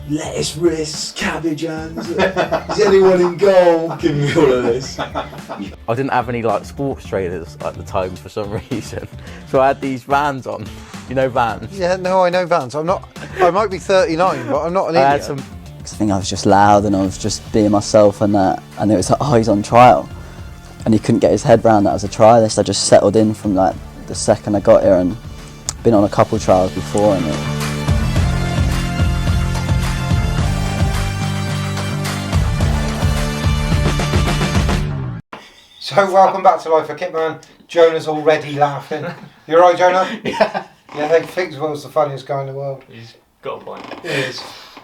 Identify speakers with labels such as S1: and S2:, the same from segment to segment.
S1: lettuce wrists, cabbage hands. Is anyone in goal? Give me all of this.
S2: I didn't have any like sports trainers at the time for some reason, so I had these Vans on. You know Vans?
S3: Yeah, no, I know Vans. I might be 39, but I'm not an idiot.
S4: I think I was just loud and I was just being myself and that, and it was like, oh, he's on trial, and he couldn't get his head round that as a trialist. I just settled in from like the second I got here, and been on a couple trials before, and
S3: So welcome back to Life for Kitman. Jonah's already laughing. You alright, Jonah?
S5: Yeah.
S3: Yeah, they think Will's the funniest guy in the world.
S5: He's got a point.
S3: He is.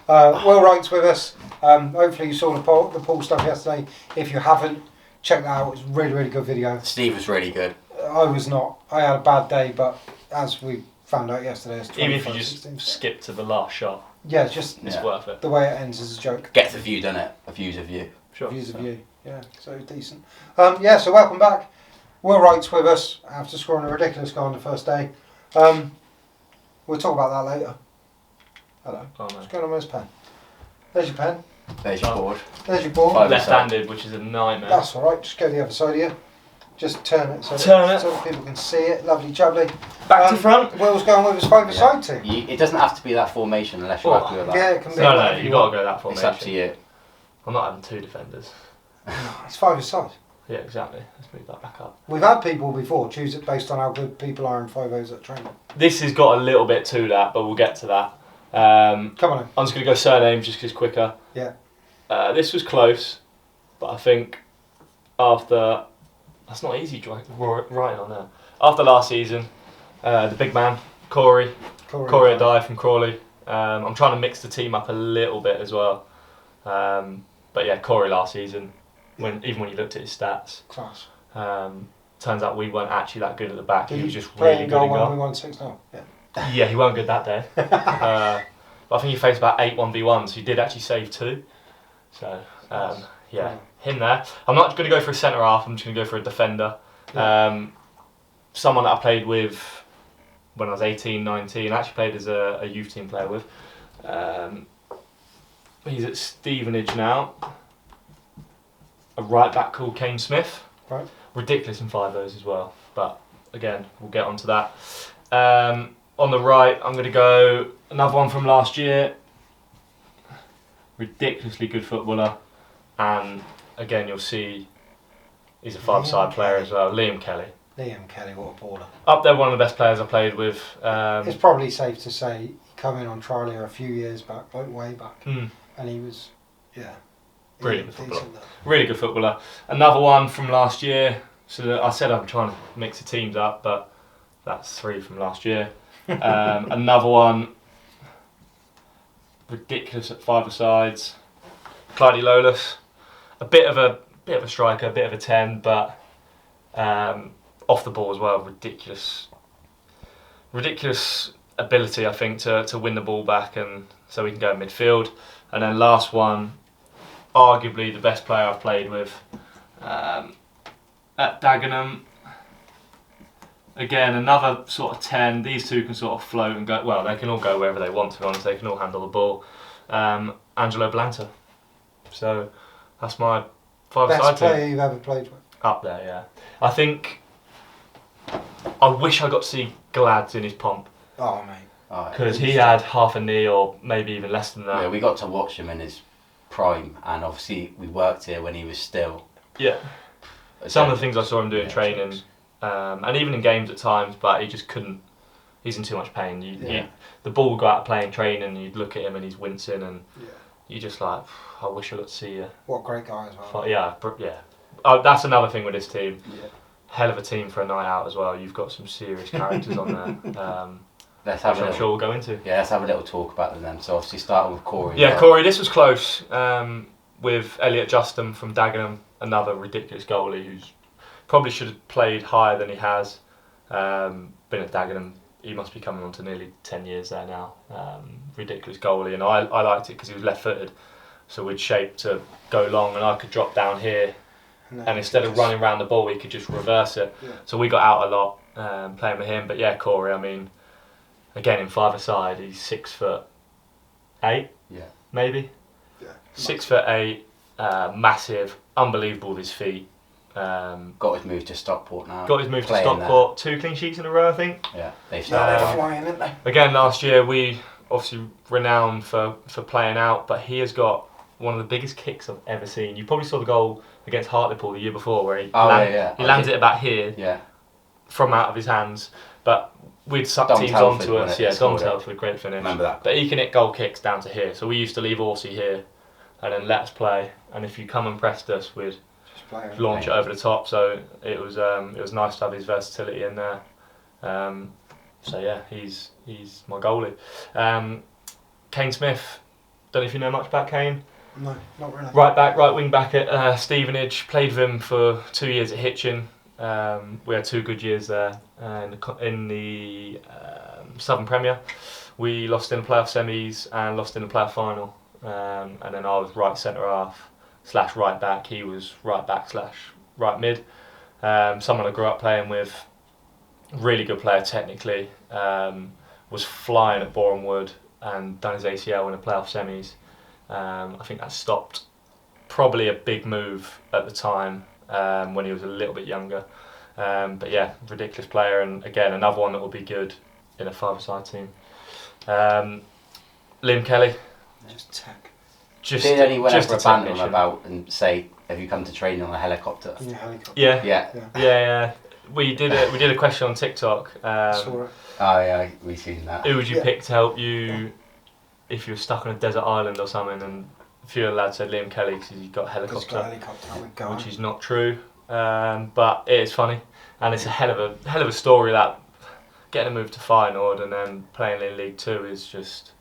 S3: Will Wright's with us. Hopefully you saw the pool stuff yesterday. If you haven't, check that out. It's a really, really good video.
S6: Steve was really good.
S3: I was not. I had a bad day, but as we found out yesterday, it's
S5: Even if you just skip to the last shot,
S3: yeah, just
S5: it's worth it.
S3: the way it ends is a joke.
S6: Gets a view, doesn't it? A view's a view.
S5: Sure.
S3: Views of you. Yeah, so decent. So welcome back. Will Wright's with us after scoring a ridiculous goal on the first day. We'll talk about that later. Hello.
S5: Oh, no.
S3: What's going on with his pen? There's your pen.
S6: There's your board.
S3: There's your ball.
S5: Left-handed, which is a nightmare.
S3: That's alright, just go the other side of you. Just turn it so that people can see it. Lovely jubbly.
S5: Back to front.
S3: Will's going with his five-a-side team.
S6: It doesn't have to be that formation unless you're happy with that.
S3: Yeah, it can be.
S5: No, you got to go that formation.
S6: It's up to you.
S5: I'm not having two defenders.
S3: It's five-a-side.
S5: Yeah, exactly. Let's move that back up.
S3: We've had people before choose it based on how good people are in 5-0s at training.
S5: This has got a little bit to that, but we'll get to that.
S3: Come on in.
S5: I'm just going to go surnames just because it's quicker.
S3: Yeah.
S5: This was close, but I think after... That's not easy writing on there. After last season, the big man, Corey had died from Crawley. I'm trying to mix the team up a little bit as well. But yeah, Corey last season, even when you looked at his stats,
S3: class.
S5: Turns out we weren't actually that good at the back. He was just
S3: really
S5: really good in goal.
S3: We won 6-0. Yeah.
S5: Yeah, he weren't good that day. But I think he faced about 8 1v1s. He did actually save 2. So him there. I'm not going to go for a centre half. I'm just going to go for a defender.
S3: Yeah.
S5: Someone that I played with when I was 18, 19. I actually played as a youth team player with. He's at Stevenage now. A right back called Kane Smith.
S3: Right.
S5: Ridiculous in 5-0s as well. But again, we'll get onto that. On the right, I'm going to go another one from last year. Ridiculously good footballer. And again, you'll see he's a 5-side player as well. Liam Kelly.
S3: Liam Kelly, what a baller.
S5: Up there, one of the best players I played with.
S3: It's probably safe to say he came in on trial here a few years back, like way back. And he was,
S5: really good footballer. Really good footballer. Another one from last year. So I said I'm trying to mix the teams up, but that's 3 from last year. Another one, ridiculous at 5-a-sides. Clyde Lolas, a bit of a striker, a bit of a 10, but off the ball as well. Ridiculous ability, I think, to win the ball back, and so we can go in midfield. And then last one, arguably the best player I've played with at Dagenham. Again, another sort of 10. These two can sort of float and go. Well, they can all go wherever they want, to be honest. They can all handle the ball. Angelo Blanta. So that's my 5-a-side
S3: best
S5: team.
S3: player you've ever played with.
S5: Up there, yeah. I think I wish I got to see Glads in his pomp.
S3: Oh, mate.
S5: Because he had half a knee or maybe even less than that.
S6: Yeah, we got to watch him in his prime, and obviously we worked here when he was still.
S5: Yeah. Some of the things I saw him do in training, and even in games at times, but he just couldn't. He's in too much pain. The ball would go out playing training, and you'd look at him and he's wincing, and you just like, I wish I got to see you.
S3: What a great guy as well.
S5: Yeah. Oh, that's another thing with this team. Yeah. Hell of a team for a night out as well. You've got some serious characters on there.
S6: Let's have
S5: I'm sure we'll go into.
S6: Yeah, let's have a little talk about them then. So obviously starting with Corey.
S5: Yeah, Corey, this was close. With Elliot Justin from Dagenham, another ridiculous goalie who's probably should have played higher than he has. Been at Dagenham, he must be coming on to nearly 10 years there now. Ridiculous goalie, and I liked it because he was left-footed, so we'd shape to go long, and I could drop down here, and instead of running around the ball, he could just reverse it. Yeah. So we got out a lot playing with him. But yeah, Corey, I mean, again in 5-a-side, he's 6'8".
S6: Yeah.
S5: maybe.
S3: Yeah.
S5: 6'8", massive, unbelievable with his feet.
S6: Got his move to Stockport now.
S5: Got his move to
S6: Playing
S5: Stockport. 2 clean sheets in a row, I think.
S6: there. Yeah, they
S3: No,
S6: started
S3: they're
S6: well.
S3: flying, aren't they?
S5: Again, last year we obviously renowned for playing out, but he has got one of the biggest kicks I've ever seen. You probably saw the goal against Hartlepool the year before where he he lands it about here
S6: Yeah.
S5: from out of his hands, but we'd suck
S6: Dom
S5: teams
S6: Telford,
S5: onto
S6: wasn't
S5: us.
S6: it?
S5: Yeah,
S6: He
S5: Dom
S6: scored it.
S5: Telford, great finish.
S6: Remember that.
S5: But he can hit goal kicks down to here, so we used to leave Horsey here and then let us play, and if you come and pressed us, we'd
S3: Just playing.
S5: launch it over the top. So it was nice to have his versatility in there. So yeah, he's my goalie. Kane Smith, don't know if you know much about Kane.
S3: No, not really.
S5: Right wing back at Stevenage. Played with him for 2 years at Hitchin. We had 2 good years there in the Southern Premier. We lost in the playoff semis and lost in the playoff final. And then I was right centre half / right back. He was right back / right mid. Someone I grew up playing with. Really good player technically. Was flying at Boreham Wood and done his ACL in the playoff semis. I think that stopped probably a big move at the time when he was a little bit younger. But yeah, ridiculous player, and again another one that will be good in a 5-a-side team. Liam Kelly.
S3: Just tech.
S6: Did anyone
S5: just
S6: ever
S5: a
S6: abandon him
S5: technician.
S6: about and say, "Have you come to training on a helicopter?"
S3: In your helicopter.
S5: Yeah.
S6: Yeah.
S5: We did a question on TikTok.
S3: Saw it.
S6: Oh yeah, we've seen that.
S5: Who would you
S3: Yeah.
S5: pick to help you if you were stuck on a desert island or something? And a few of the lads said Liam Kelly because he's got a
S3: Just got a
S5: helicopter,
S3: helicopter. I would go.
S5: which is not true. But it is funny, and it's a hell of a story. That getting a move to Feyenoord and then playing in League Two is just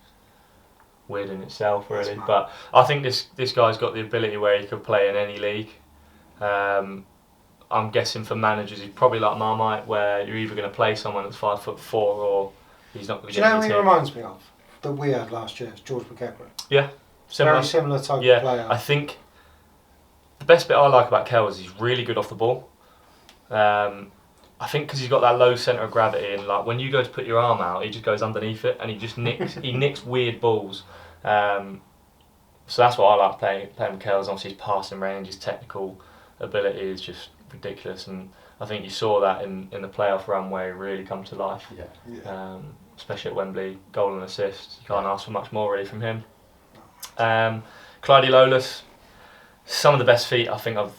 S5: weird in itself, really.
S3: That's mad.
S5: But I think this guy's got the ability where he could play in any league. I'm guessing for managers, he's probably like Marmite, where you're either going to play someone that's 5'4" or he's not going
S3: Do
S5: to
S3: you know
S5: get
S3: who he
S5: your team.
S3: reminds me of? That we had last year. It's George McEachran.
S5: Similar.
S3: Very similar type
S5: Yeah,
S3: of player.
S5: I think the best bit I like about Kel is he's really good off the ball. I think because he's got that low centre of gravity, and like when you go to put your arm out, he just goes underneath it and he just nicks. He nicks weird balls. So that's what I like playing with Kel. Obviously his passing range, his technical ability is just ridiculous, and I think you saw that in the playoff run where he really come to life.
S3: Yeah.
S5: Especially at Wembley, goal and assist. You can't ask for much more really from him. Clyde Lolas, some of the best feet I think I've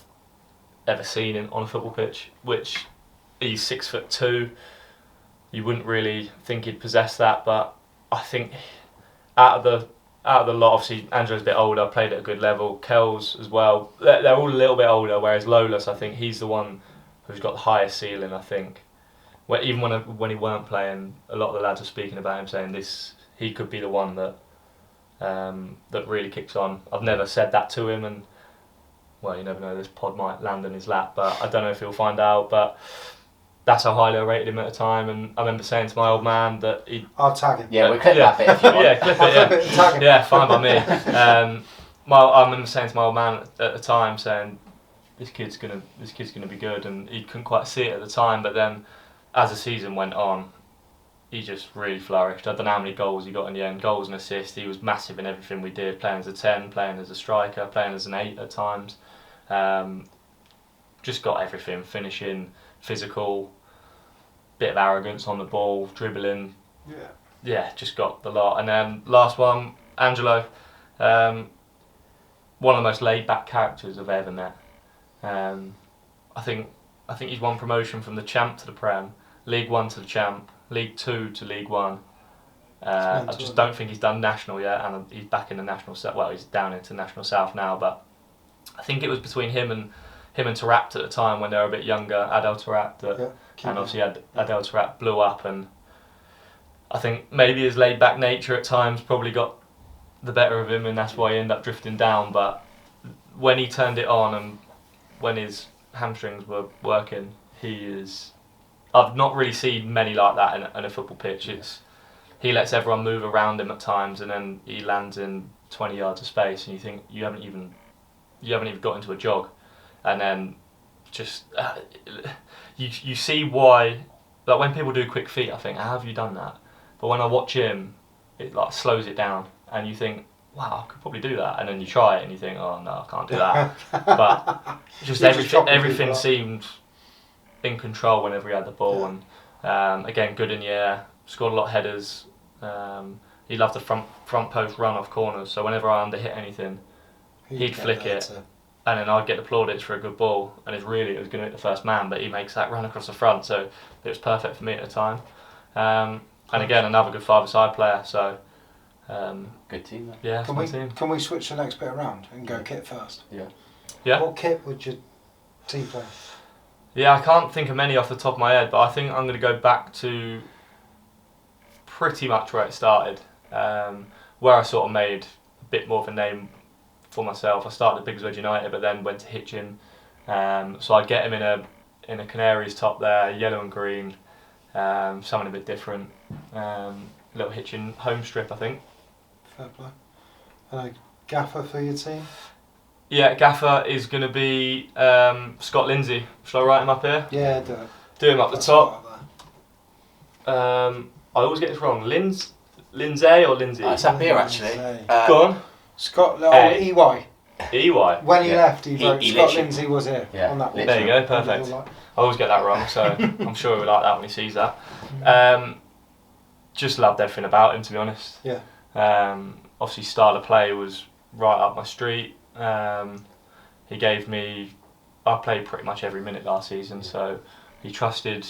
S5: ever seen on a football pitch. Which he's 6'2". You wouldn't really think he'd possess that, but I think out of the lot, obviously Andrew's a bit older, played at a good level. Kel's as well. They're all a little bit older, whereas Lolas, I think he's the one who's got the highest ceiling. I think. Even when he weren't playing, a lot of the lads were speaking about him, saying he could be the one that really kicks on. I've never said that to him, and well, you never know. This pod might land in his lap, but I don't know if he'll find out. But that's how highly I rated him at the time, and I remember saying to my old man that he.
S3: I'll tag him.
S6: Yeah, we'll clip that bit if you want.
S5: Yeah, clip
S3: I'll
S5: it. Yeah.
S3: clip it and tag him.
S5: Yeah, fine by me. I remember saying to my old man at the time, saying, "This kid's gonna be good," and he couldn't quite see it at the time. But then, as the season went on, he just really flourished. I don't know how many goals he got in the end, goals and assists. He was massive in everything we did, playing as a 10, playing as a striker, playing as an 8 at times. Just got everything, finishing, physical, bit of arrogance on the ball, dribbling. Yeah, just got the lot. And then last one, Angelo, one of the most laid-back characters I've ever met. I think he's won promotion from the Champ to the Prem, League 1 to the Champ, League 2 to League 1. I just don't think he's done National yet, and he's back in the National South. Well, he's down into National South now, but I think it was between him and Tarapt at the time when they were a bit younger, Adel Tarapt, and obviously Adel Tarapt blew up, and I think maybe his laid-back nature at times probably got the better of him, and that's why he ended up drifting down. But when he turned it on and when his hamstrings were working, I've not really seen many like that in a football pitch. He lets everyone move around him at times, and then he lands in 20 yards of space, and you think you haven't even got into a jog, and then just you see why. Like when people do quick feet, I think, how have you done that? But when I watch him, it like slows it down, and you think wow, I could probably do that. And then you try it and you think, oh no, I can't do that. But just
S3: You're just chopping
S5: everything
S3: people up.
S5: seemed in control whenever he had the ball. And again, good in the air, scored a lot of headers. He loved the front post run off corners. So whenever I under hit anything, he'd flick it. And then I'd get the plaudits for a good ball, and it was going to hit the first man, but he makes that run across the front, so it was perfect for me at the time. And again, another good five-a-side player, so...
S6: Good team, then.
S5: Yeah, it's my team.
S3: Can we switch the next bit around and go kit first?
S5: Yeah.
S3: What kit would your team play?
S5: Yeah, I can't think of many off the top of my head, but I think I'm going to go back to pretty much where it started, where I sort of made a bit more of a name for myself. I started at Biggleswade United, but then went to Hitchin. So I'd get him in a Canaries top there, yellow and green, something a bit different. Little Hitchin home strip, I think.
S3: Fair play. And a gaffer for your team?
S5: Yeah, gaffer is going to be Scott Lindsay. Shall I write him up here?
S3: Yeah, do it.
S5: Do him up the top. I always get this wrong. Lindsay or Lindsay?
S6: It's up here, actually.
S5: Go on.
S3: Scott,
S5: Hey.
S3: EY.
S5: EY.
S3: When he left, he wrote
S6: he
S3: Scott
S6: literally-
S3: Lindsay was here on that list.
S5: There you go, perfect. I always get that wrong, so I'm sure he'll like that when he sees that. Just loved everything about him, to be honest.
S3: Yeah.
S5: Obviously, style of play was right up my street. He gave me... I played pretty much every minute last season, so he trusted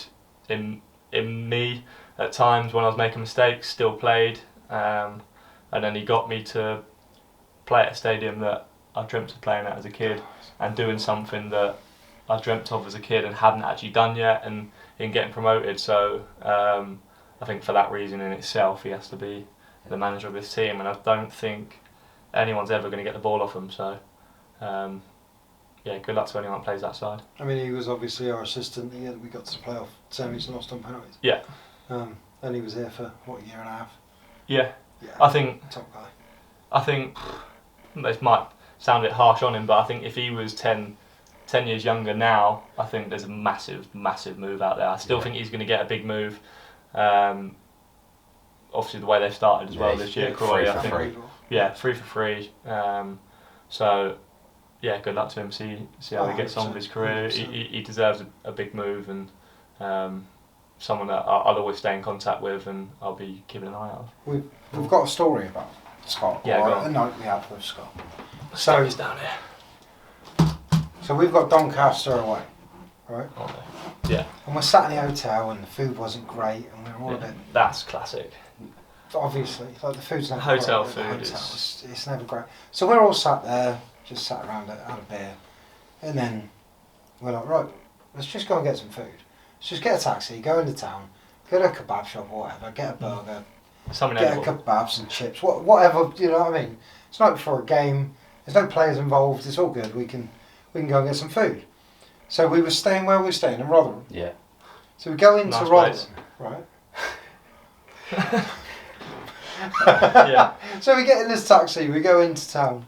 S5: in me at times when I was making mistakes, still played. And then he got me to play at a stadium that I dreamt of playing at as a kid, and doing something that I dreamt of as a kid and hadn't actually done yet, and in getting promoted. So I think for that reason in itself, he has to be the manager of this team, and I don't think anyone's ever going to get the ball off him. So yeah, good luck to anyone that plays that side.
S3: I mean, he was obviously our assistant the year that we got to the playoff semis and lost on penalties.
S5: Yeah.
S3: And he was here for, what, a year and a half?
S5: Yeah.
S3: Yeah.
S5: I think
S3: Top guy.
S5: this might sound a bit harsh on him, but I think if he was 10 years younger now, I think there's a massive move out there. I still think he's going to get a big move. Obviously the way they've started as well this year, Crawley, I think. Yeah, 3 for 3. So yeah, good luck to him. See how he gets on with his career. He deserves a big move, and someone that I'll always stay in contact with, and I'll be keeping an eye out.
S3: We've got a story about Scott.
S5: Yeah,
S3: or
S5: go on.
S3: a note we had with Scott.
S5: So he's down here.
S3: So we've got Doncaster away, right?
S5: Oh, no. Yeah.
S3: And we're sat in the hotel, and the food wasn't great, and we were all a bit.
S5: That's classic.
S3: Obviously, like the food's never
S5: Hotel
S3: great.
S5: food
S3: It's never great. So we're all sat there, just sat around it, had a beer, and then we're like, right, let's just go and get some food. Let's just get a taxi, go into town, go to a kebab shop or whatever, get a burger,
S5: Something
S3: get a
S5: edible.
S3: kebab, some chips, whatever. You know what I mean? It's not before a game. There's no players involved. It's all good. We can go and get some food. So we were staying where we were staying in Rotherham.
S6: Yeah.
S3: So we go into
S5: Nice
S3: Rotherham,
S5: place.
S3: right?
S5: Yeah.
S3: So we get in this taxi, we go into town,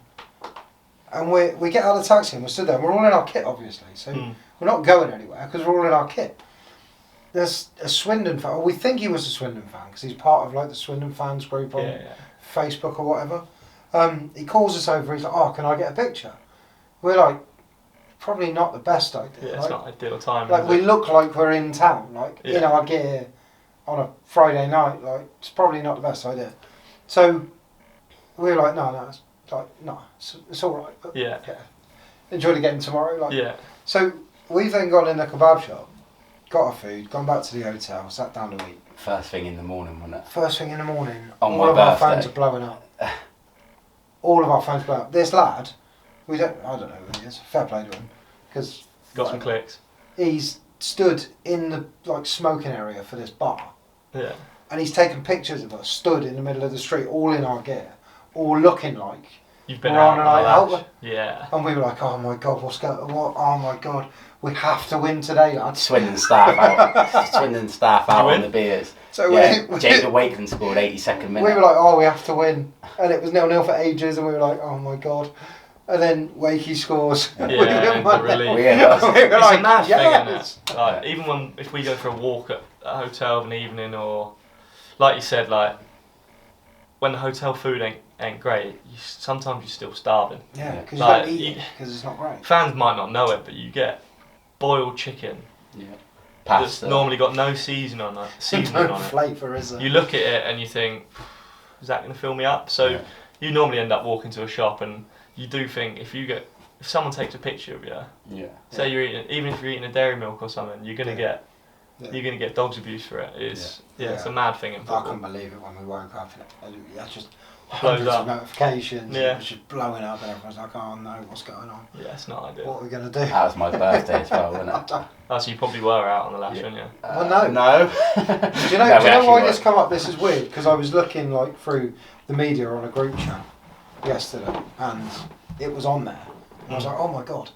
S3: and we get out of the taxi and we're stood there. We're all in our kit, obviously, so we're not going anywhere because we're all in our kit. There's a Swindon fan, or we think he was a Swindon fan because he's part of like the Swindon fans group on Facebook or whatever. He calls us over. He's like, "Oh, can I get a picture?" We're like, probably not the best idea.
S5: Yeah, it's
S3: like,
S5: not ideal time.
S3: like
S5: is
S3: we
S5: it?
S3: look like we're in town, like
S5: Yeah.
S3: in our gear on a Friday night. Like it's probably not the best idea. So we were like, no, it's all right. But,
S5: Yeah.
S3: enjoy the game tomorrow. Like,
S5: Yeah.
S3: So we've then gone in the kebab shop, got our food, gone back to the hotel, sat down to eat.
S6: First thing in the morning, wasn't it?
S3: First thing in the morning,
S6: On
S3: all
S6: my
S3: of our
S6: birthday.
S3: phones are blowing up. All of our phones blowing up. This lad, I don't know who he is. Fair play to him, because
S5: Got some clicks.
S3: he's stood in the like smoking area for this bar.
S5: Yeah.
S3: And he's taken pictures of us stood in the middle of the street, all in our gear, all looking like
S5: You've been
S3: we're
S5: out
S3: on a
S5: on
S3: night
S5: the
S3: out.
S5: lash. Yeah.
S3: And we were like, oh my god, what's going? What? Oh my god, we have to win today, lads.
S6: Swindon staff out. Swindon staff out
S5: You
S6: on
S5: win?
S6: the beers.
S3: So
S6: Yeah,
S3: we
S6: Jacob Wakeman scored 82nd minute.
S3: we were like, oh, we have to win, and it was 0-0 for ages, and we were like, oh my god. And then Wakey scores.
S5: Yeah,
S3: We win
S5: the
S3: 1-0.
S5: relief.
S3: We
S6: Yeah.
S3: were
S5: It's
S3: like,
S5: a mad thing,
S3: yes.
S5: isn't it? Like, even if we go for a walk at a hotel of an evening, or like you said, like when the hotel food ain't ain't great, sometimes you're still starving.
S3: Yeah, because
S5: Like,
S3: you don't eat it because it's not great.
S5: Fans might not know it, but you get boiled chicken
S6: Yeah.
S5: that's
S6: Pasta.
S5: normally got no seasoning on it.
S3: No flavour, is there?
S5: You look at it and you think, is that going to fill me up? So
S6: Yeah.
S5: you normally end up walking to a shop, and you do think if someone takes a picture of you,
S6: Yeah.
S5: say you're eating, even if you're eating a dairy milk or something, you're gonna
S3: Yeah.
S5: get you're gonna get dog's abuse for it. It's it's a mad thing in
S3: I
S5: football.
S3: couldn't believe it when we woke up and that's just
S5: Blows
S3: hundreds
S5: up.
S3: of notifications.
S5: Yeah.
S3: It was just blowing up and everyone's like, oh no, what's going on?
S5: Yeah, it's not ideal.
S3: What are we going to do?
S6: That was my birthday as well, wasn't it?
S5: Oh, so you probably were out on the lash,
S6: Yeah.
S5: weren't you?
S3: Well, no.
S6: No.
S3: Do you know,
S6: No,
S3: do
S6: we
S3: you know
S6: actually
S3: why
S6: were.
S3: this come up? This is weird because I was looking like through the media on a group chat yesterday and it was on there. And I was like, oh my god.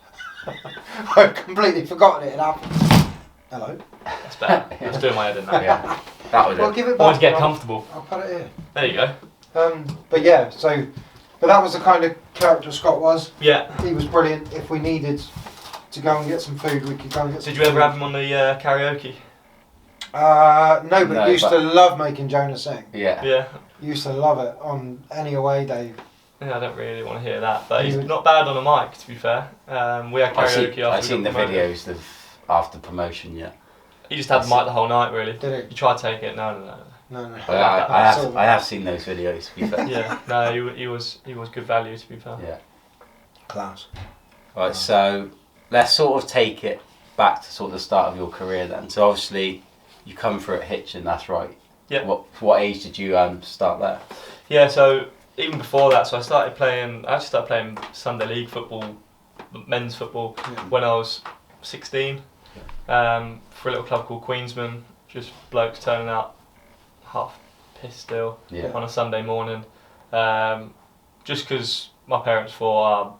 S3: I'd completely forgotten it had happened. Hello.
S5: That's better. I was doing my head in that.
S6: Yeah. That was
S3: Well,
S6: it.
S3: give it back.
S5: Always get
S3: I'll-
S5: comfortable.
S3: I'll put it here.
S5: There you go.
S3: But yeah, but that was the kind of character Scott was.
S5: Yeah.
S3: He was brilliant. If we needed to go and get some food, we could go and get some
S5: Did you ever
S3: food.
S5: have him on the karaoke?
S3: No, but
S6: No,
S3: he used
S6: but-
S3: to love making Jonah sing.
S6: Yeah.
S5: Yeah.
S3: He used to love it on any away day.
S5: Yeah, I don't really want to hear that, but
S3: He
S5: he's
S3: would-
S5: not bad on a mic, to be fair. We had karaoke
S6: I've
S5: after
S6: seen
S5: we
S6: the
S5: got promoted.
S6: videos after promotion, yeah.
S5: He just had the mic the whole night, really.
S3: Did
S5: You try to take it, no.
S3: No.
S6: But I have seen those videos, to be fair.
S5: Yeah, no, he was good value, to be fair.
S6: Yeah.
S3: Class.
S6: Right, so let's sort of take it back to sort of the start of your career then. So obviously you come through at Hitchin, that's right.
S5: Yeah.
S6: What age did you start there?
S5: Yeah, so even before that, so I actually started playing Sunday League football, men's football, when I was 16, for a little club called Queensman, just blokes turning out half pissed still
S6: Yeah.
S5: on a Sunday morning, just because my parents thought,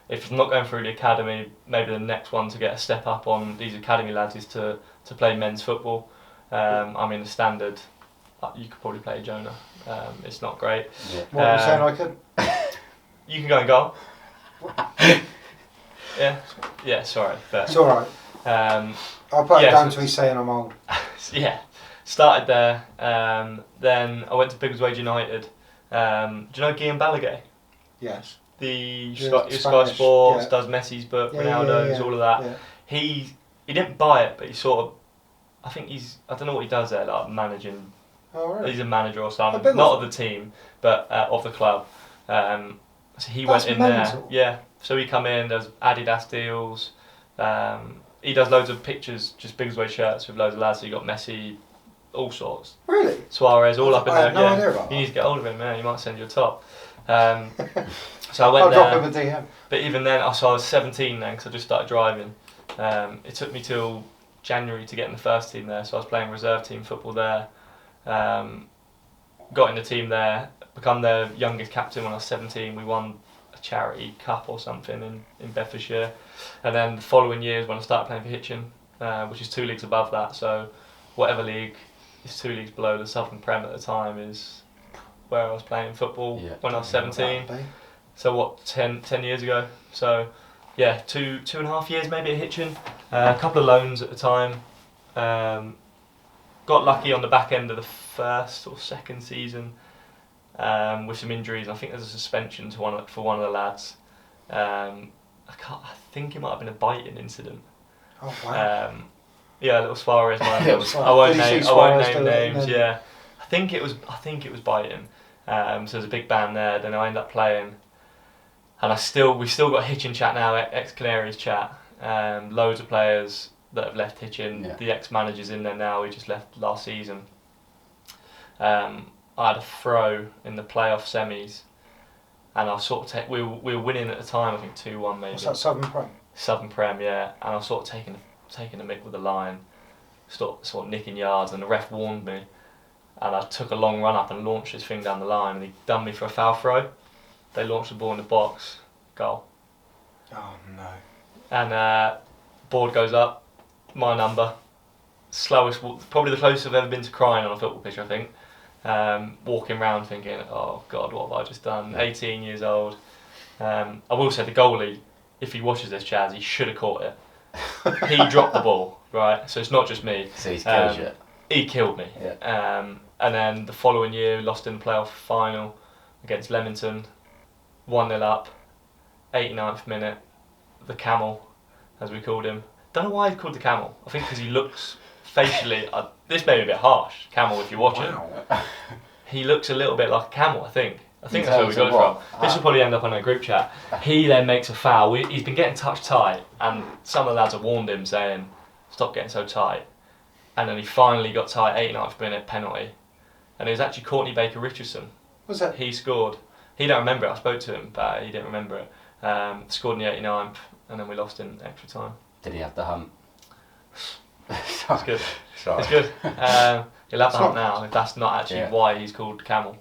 S5: if I'm not going through the academy, maybe the next one to get a step up on these academy lads is to play men's football. I mean, the standard, you could probably play Jonah. It's not great.
S6: Yeah.
S3: What are you saying I could?
S5: You can go and goal. Yeah, sorry. But,
S3: It's alright. I'll put it
S5: yeah,
S3: down
S5: so-
S3: to he's saying I'm old.
S5: yeah, started there. Then I went to Biggleswade United. Do you know Guillaume Balaguer?
S3: Yes.
S5: The
S3: Yeah,
S5: Sky
S3: Spanish,
S5: Sports,
S3: yeah.
S5: does Messi's book,
S3: Yeah,
S5: Ronaldo's,
S3: yeah.
S5: all of that.
S3: Yeah.
S5: He didn't buy it, but he sort of, I don't know what he does there, like managing.
S3: Oh, really?
S5: He's a manager or
S3: At
S5: something,
S3: Biggleswade?
S5: not of the team, but of the club. So he
S3: That's
S5: went in
S3: mental.
S5: there. Yeah, so he come in, does Adidas deals. He does loads of pictures, just Biggleswade shirts with loads of lads. So you got Messi, all sorts.
S3: Really?
S5: Suarez, all up in
S3: I
S5: there.
S3: had no idea about
S5: You
S3: that.
S5: need to get hold of him, man. He might send you a top. So I
S3: I'll
S5: went
S3: drop
S5: there.
S3: him a DM.
S5: But even then, so I was 17 then, because I just started driving. It took me till January to get in the first team there, so I was playing reserve team football there. Got in the team there, become their youngest captain when I was 17. We won a charity cup or something in Bedfordshire. And then the following years when I started playing for Hitchin, which is 2 leagues above that, so whatever league is 2 leagues below the Southern Prem at the time is where I was playing football when I was 17. So what, 10 years ago? So yeah, 2.5 years maybe at Hitchin. A couple of loans at the time. Got lucky on the back end of the first or second season with some injuries. I think there's a suspension for one of the lads. I think it might have been a biting incident.
S3: Oh, wow.
S5: Yeah, little Suarez moment.
S3: Little
S5: I won't
S3: Did you
S5: name
S3: see Suarez do it
S5: names.
S3: and then-
S5: Yeah, I think it was biting. So there's a big ban there. Then I ended up playing, and we still got Hitchin chat now, ex Canaries chat. Loads of players that have left Hitchin.
S6: Yeah.
S5: The ex managers in there now. We just left last season. I had a throw in the playoff semis, and I sort of we were winning at the time. I think 2-1 maybe.
S3: What's that, Southern Prem?
S5: Southern Prem, yeah. And I was sort of taking a mick with the line, sort of nicking yards, and the ref warned me. And I took a long run up and launched this thing down the line, and he done me for a foul throw. They launched the ball in the box, goal.
S3: Oh, no.
S5: And board goes up, my number. Slowest, probably the closest I've ever been to crying on a football pitch, I think. Walking around thinking, oh God, what have I just done? 18 years old. I will say the goalie, if he watches this, Chaz, he should have caught it. He dropped the ball, right? So it's not just me.
S6: So he's killed you.
S5: He killed me.
S6: Yeah.
S5: And then the following year, we lost in the playoff final. against Leamington, 1-0 up, 89th minute, the Camel, as we called him. Don't know why he's called the Camel. I think because he looks facially, this may be a bit harsh, Camel if you watch it. He looks a little bit like a camel, I think. I think that's where we got it from. This will probably end up on a group chat. He then makes a foul. He's been getting touch tight, and some of the lads have warned him saying, stop getting so tight. And then he finally got tight, 89th minute penalty. And it was actually Courtney Baker-Richardson.
S3: Was that?
S5: He scored. He don't remember it. I spoke to him, but he didn't remember it. Scored in the 89th, and then we lost in extra time.
S6: Did he have the hump?
S5: It's good.
S6: Sorry.
S5: It's good. He'll have the hump now, if that's not actually why he's called Camel.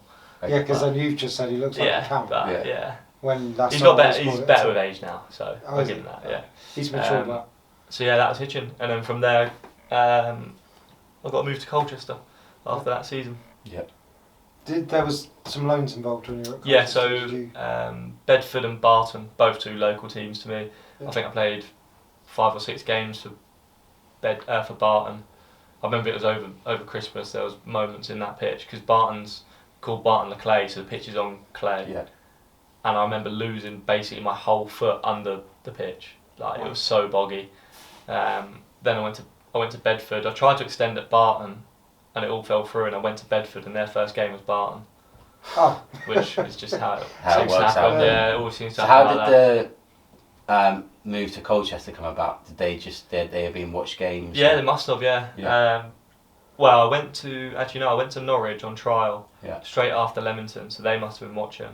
S3: Yeah, because then you've just said he looks like a camel.
S5: But, yeah.
S3: When that's
S5: He's
S3: not
S5: got
S3: what
S5: better.
S3: it's
S5: He's
S3: called,
S5: better
S3: so-
S5: with age now, so I'll give him that. Yeah.
S3: He's matured that.
S5: So yeah, that was Hitchin, and then from there, I got to move to Colchester after that season.
S6: Yep.
S3: There was some loans involved when you were at
S5: Yeah,
S3: Colchester,
S5: so
S3: did you?
S5: Bedford and Barton, both two local teams to me.
S3: Yeah.
S5: I think I played 5 or 6 games for for Barton. I remember it was over Christmas. There was moments in that pitch because Barton's called Barton the Clay, so the pitch is on clay.
S6: Yeah.
S5: And I remember losing basically my whole foot under the pitch. Like it was so boggy. Then I went to Bedford. I tried to extend at Barton, and it all fell through. And I went to Bedford, and their first game was Barton.
S3: Oh.
S5: Which is just how it
S6: How it
S5: seems to
S6: works
S5: happen.
S6: out.
S5: Yeah, it always seems to
S6: So
S5: happen
S6: how
S5: like
S6: did the move to Colchester come about? Did they have been watched games?
S5: Yeah, they must have. Yeah.
S6: Yeah.
S5: Well, I went to Norwich on trial.
S6: Yeah.
S5: Straight after Leamington, so they must have been watching.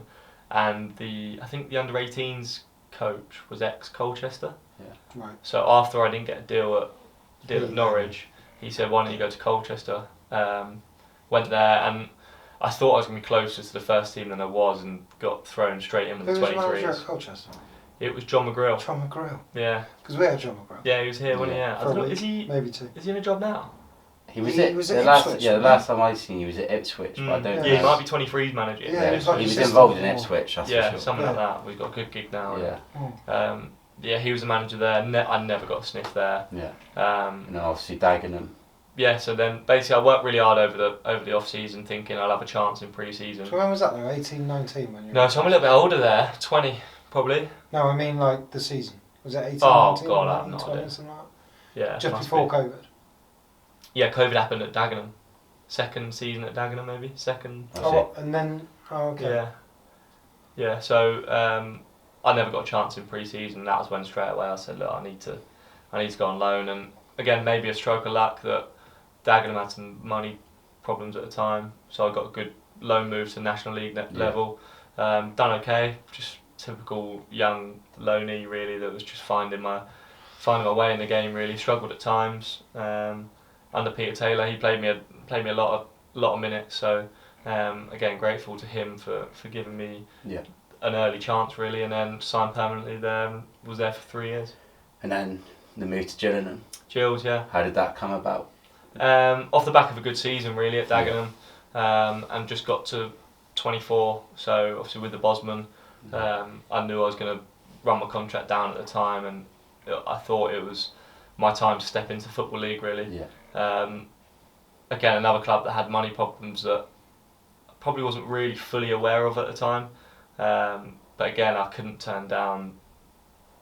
S5: And I think the under-18s coach was ex-Colchester.
S6: Yeah.
S3: Right.
S5: So after I didn't get a deal at Norwich, he said, "Why don't you go to Colchester?" Went there, and I thought I was going to be closer to the first team than I was, and got thrown straight in with
S3: Who
S5: the
S3: was the manager
S5: 23s.
S3: at Colchester?
S5: It was John McGrill.
S3: John McGrill.
S5: Yeah.
S3: Because we had John McGrill.
S5: Yeah, he was here, wasn't he? Yeah. I
S3: For a
S5: don't know,
S3: week,
S5: is he
S3: maybe 2.
S5: is he in a job now?
S6: He was
S3: He
S6: at
S3: was
S6: the
S3: at
S6: last.
S3: Ipswich,
S6: Yeah, the
S3: wasn't
S6: last time I seen you was at Ipswich, but I don't.
S5: Yeah, he
S6: know.
S5: might be 23's manager.
S3: Yeah, he was like
S6: He was
S3: assistant
S6: involved in
S3: before.
S6: Ipswich. That's
S5: Yeah,
S6: for sure.
S5: something
S3: Yeah.
S5: like that. We've got a good gig now.
S6: Yeah.
S5: Yeah, he was the manager there. I never got a sniff there.
S6: Yeah.
S5: Um,
S6: And obviously Dagenham.
S5: yeah, so then basically I worked really hard over the off season, thinking I'll have a chance in pre-season.
S3: So when was that though? 18, 19 when you
S5: No,
S3: were
S5: so I'm a little bit older there, 20 probably.
S3: No, I mean like the season. Was it 18,
S5: Oh,
S3: 19,
S5: God, I have
S3: 19,
S5: no
S3: 20,
S5: idea.
S3: something like
S5: Yeah,
S3: that? Just
S5: must
S3: before
S5: be.
S3: COVID.
S5: Yeah, COVID happened at Dagenham. Second season at Dagenham, maybe second.
S6: That's
S3: Oh, and then, okay.
S5: Yeah, yeah. So I never got a chance in pre-season. That was when straight away I said, look, I need to go on loan. And again, maybe a stroke of luck that Dagenham had some money problems at the time, so I got a good loan move to National League level. Done okay, just typical young loanee really that was just finding my way in the game. Really struggled at times. Under Peter Taylor, he played me a lot of minutes. So again, grateful to him for giving me an early chance really, and then signed permanently there. And was there for 3 years.
S6: And then the move to Gillingham.
S5: Gills, yeah.
S6: How did that come about?
S5: Off the back of a good season really at Dagenham, and just got to 24. So obviously with the Bosman, I knew I was going to run my contract down at the time, and I thought it was my time to step into Football League really. Again, another club that had money problems that I probably wasn't really fully aware of at the time, but again I couldn't turn down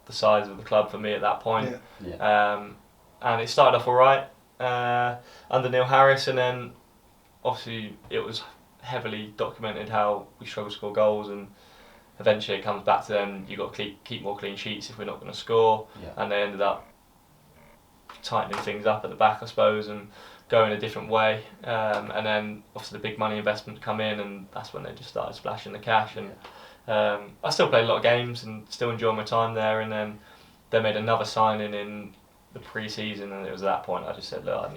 S5: the size of the club for me at that point. And it started off alright under Neil Harris, and then obviously it was heavily documented how we struggle to score goals, and eventually it comes back to then you've got to keep more clean sheets if we're not going to score, and they ended up tightening things up at the back I suppose and going a different way, and then obviously the big money investment come in, and that's when they just started splashing the cash, and I still played a lot of games and still enjoy my time there, and then they made another signing in the pre-season, and it was at that point I just said, look,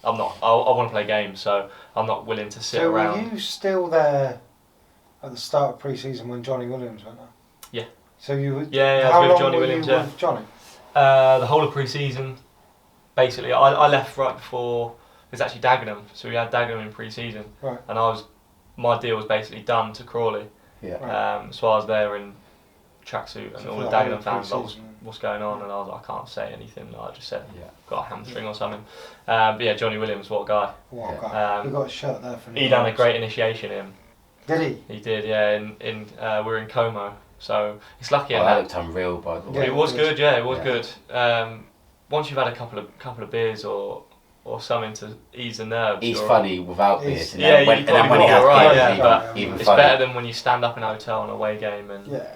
S5: I want to play games, so I'm not willing to sit around.
S3: So were you still there at the start of pre-season when Johnny Williams went there?
S5: Yeah.
S3: So you were...
S5: Yeah,
S3: how
S5: I was with
S3: long
S5: Johnny
S3: were
S5: Williams,
S3: you with Johnny?
S5: The whole of pre-season, basically. I left right before, it was actually Dagenham, so we had Dagenham in pre-season,
S3: Right.
S5: and my deal was basically done to Crawley.
S6: Yeah.
S5: So I was there in tracksuit, and
S3: So
S5: all
S3: for
S5: the
S3: the whole
S5: Dagenham fans like,
S3: pre-season.
S5: what's going on, and I was like, I can't say anything. I just said,
S6: Yeah.
S5: got a hamstring or something. But yeah, Johnny Williams, what a guy.
S3: What a guy.
S5: Um,
S3: We got a shirt there for
S5: He done a great initiation in.
S3: Did he?
S5: He did, yeah. We were in Como, so it's lucky.
S6: Oh, that looked unreal, by the way.
S3: Yeah,
S5: It was good, yeah. It was
S6: Yeah.
S5: good. Once you've had a couple of beers or something to ease the nerves.
S6: He's
S5: you're-
S6: funny without
S3: He's-
S6: beers. And
S5: Yeah,
S6: then when,
S5: you
S6: and then when he
S5: probably
S6: has
S5: will, right,
S6: beers,
S5: yeah,
S6: he's
S5: but
S6: even
S5: It's
S6: funny.
S5: better than when you stand up in a hotel on a away game and
S3: Yeah.